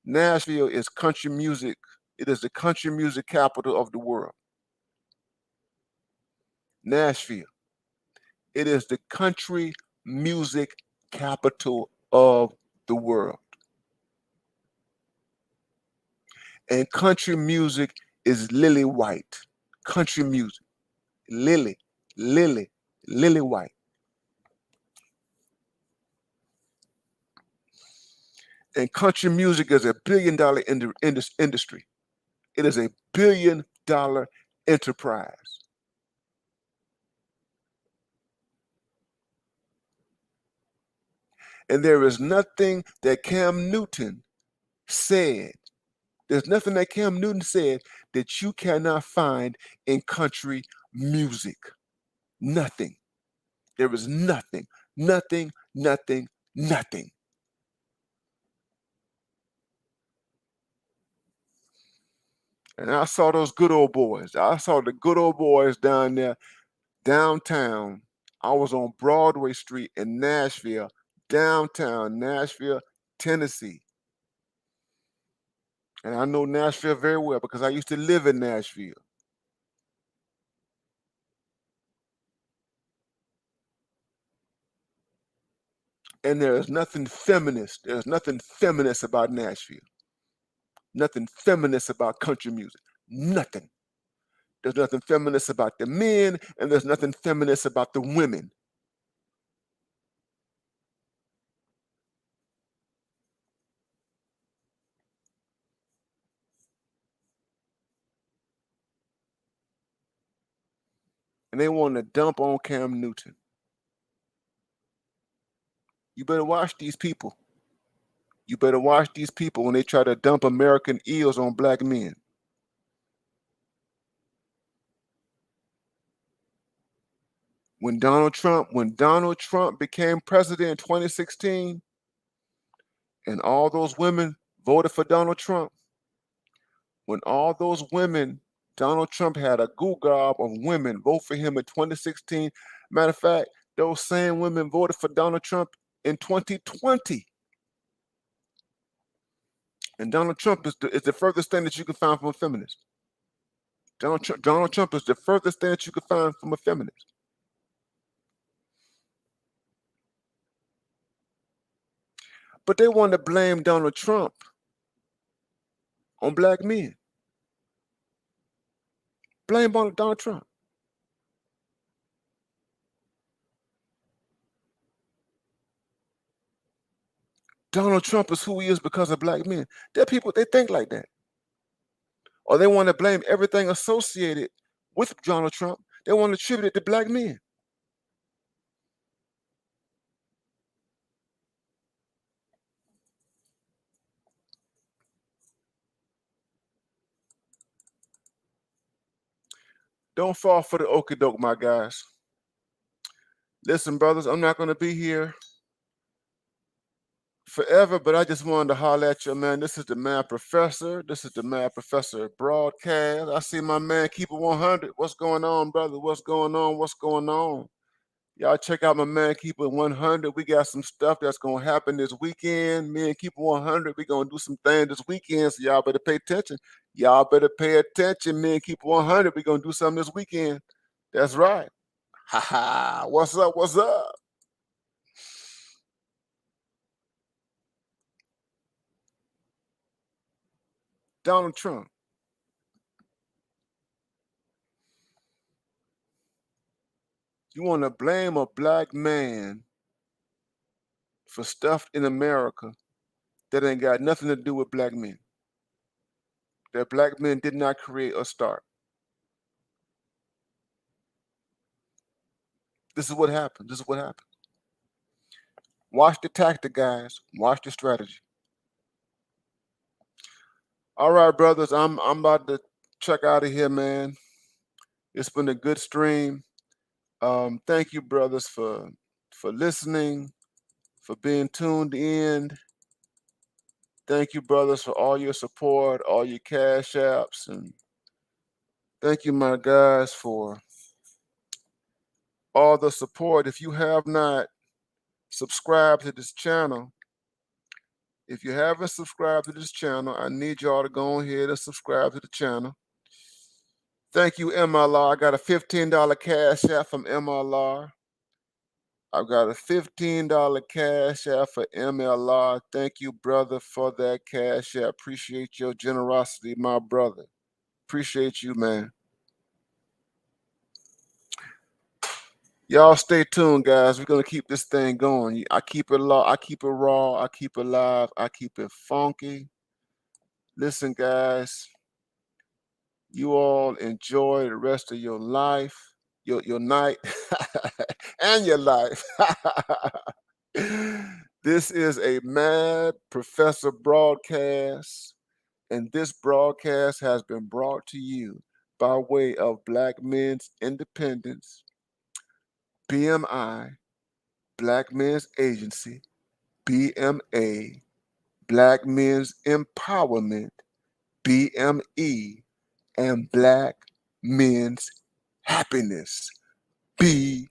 Nashville is country music. It is the country music capital of the world. Nashville. It is the country music capital of the world. And country music is lily white. Country music. Lily white. And country music is a $1 billion industry. It is a $1 billion enterprise. And there is nothing that Cam Newton said. There's nothing that Cam Newton said that you cannot find in country music. Nothing. There is nothing. Nothing. And I saw those good old boys. I saw the good old boys down there, downtown. I was on Broadway Street in Nashville, downtown Nashville, Tennessee. And I know Nashville very well because I used to live in Nashville. And there is nothing feminist. There's nothing feminist about Nashville. Nothing feminist about country music. Nothing. There's nothing feminist about the men, and there's nothing feminist about the women. And they want to dump on Cam Newton. You better watch these people. You better watch these people when they try to dump American eels on black men. When Donald Trump became president in 2016, and all those women voted for Donald Trump, when all those women, Donald Trump had a goo gob of women vote for him in 2016. Matter of fact, those same women voted for Donald Trump in 2020. And Donald Trump is the furthest thing that you can find from a feminist. Donald Trump is the furthest thing that you can find from a feminist. But they want to blame Donald Trump on black men. Blame on Donald Trump. Donald Trump is who he is because of black men. There are people, they think like that. Or they want to blame everything associated with Donald Trump. They want to attribute it to black men. Don't fall for the okie doke, my guys. Listen, brothers, I'm not going to be here forever, but I just wanted to holler at you, man. This is the Mad Professor. This is the Mad Professor broadcast. I see my man Keep It 100. What's going on, brother? What's going on? What's going on? Y'all check out my man Keep It 100. We got some stuff that's going to happen this weekend. Me and Keep It 100, we going to do some things this weekend, so y'all better pay attention. Y'all better pay attention. Me and Keep It 100, we going to do something this weekend. That's right. Ha ha. What's up? What's up? Donald Trump. You want to blame a black man for stuff in America that ain't got nothing to do with black men. That black men did not create or start. This is what happened. This is what happened. Watch the tactic, guys. Watch the strategy. All right, brothers. I'm about to check out of here, man. It's been a good stream. Thank you, brothers, for listening, for being tuned in. Thank you, brothers, for all your support, all your cash apps, and thank you, my guys, for all the support. If you have not subscribed to this channel, if you haven't subscribed to this channel, I need y'all to go ahead and subscribe to the channel. Thank you, MLR. I got a $15 cash app from MLR. I've got a $15 cash app for MLR. Thank you, brother, for that cash app. Appreciate your generosity, my brother. Appreciate you, man. Y'all stay tuned, guys. We're gonna keep this thing going. I keep it I keep it raw, I keep it live, I keep it funky. Listen, guys, you all enjoy the rest of your life, your night, and your life. This is a Mad Professor broadcast, and this broadcast has been brought to you by way of Black Men's Independence, BMI, Black Men's Agency, BMA, Black Men's Empowerment, BME, and Black Men's Happiness, BMH.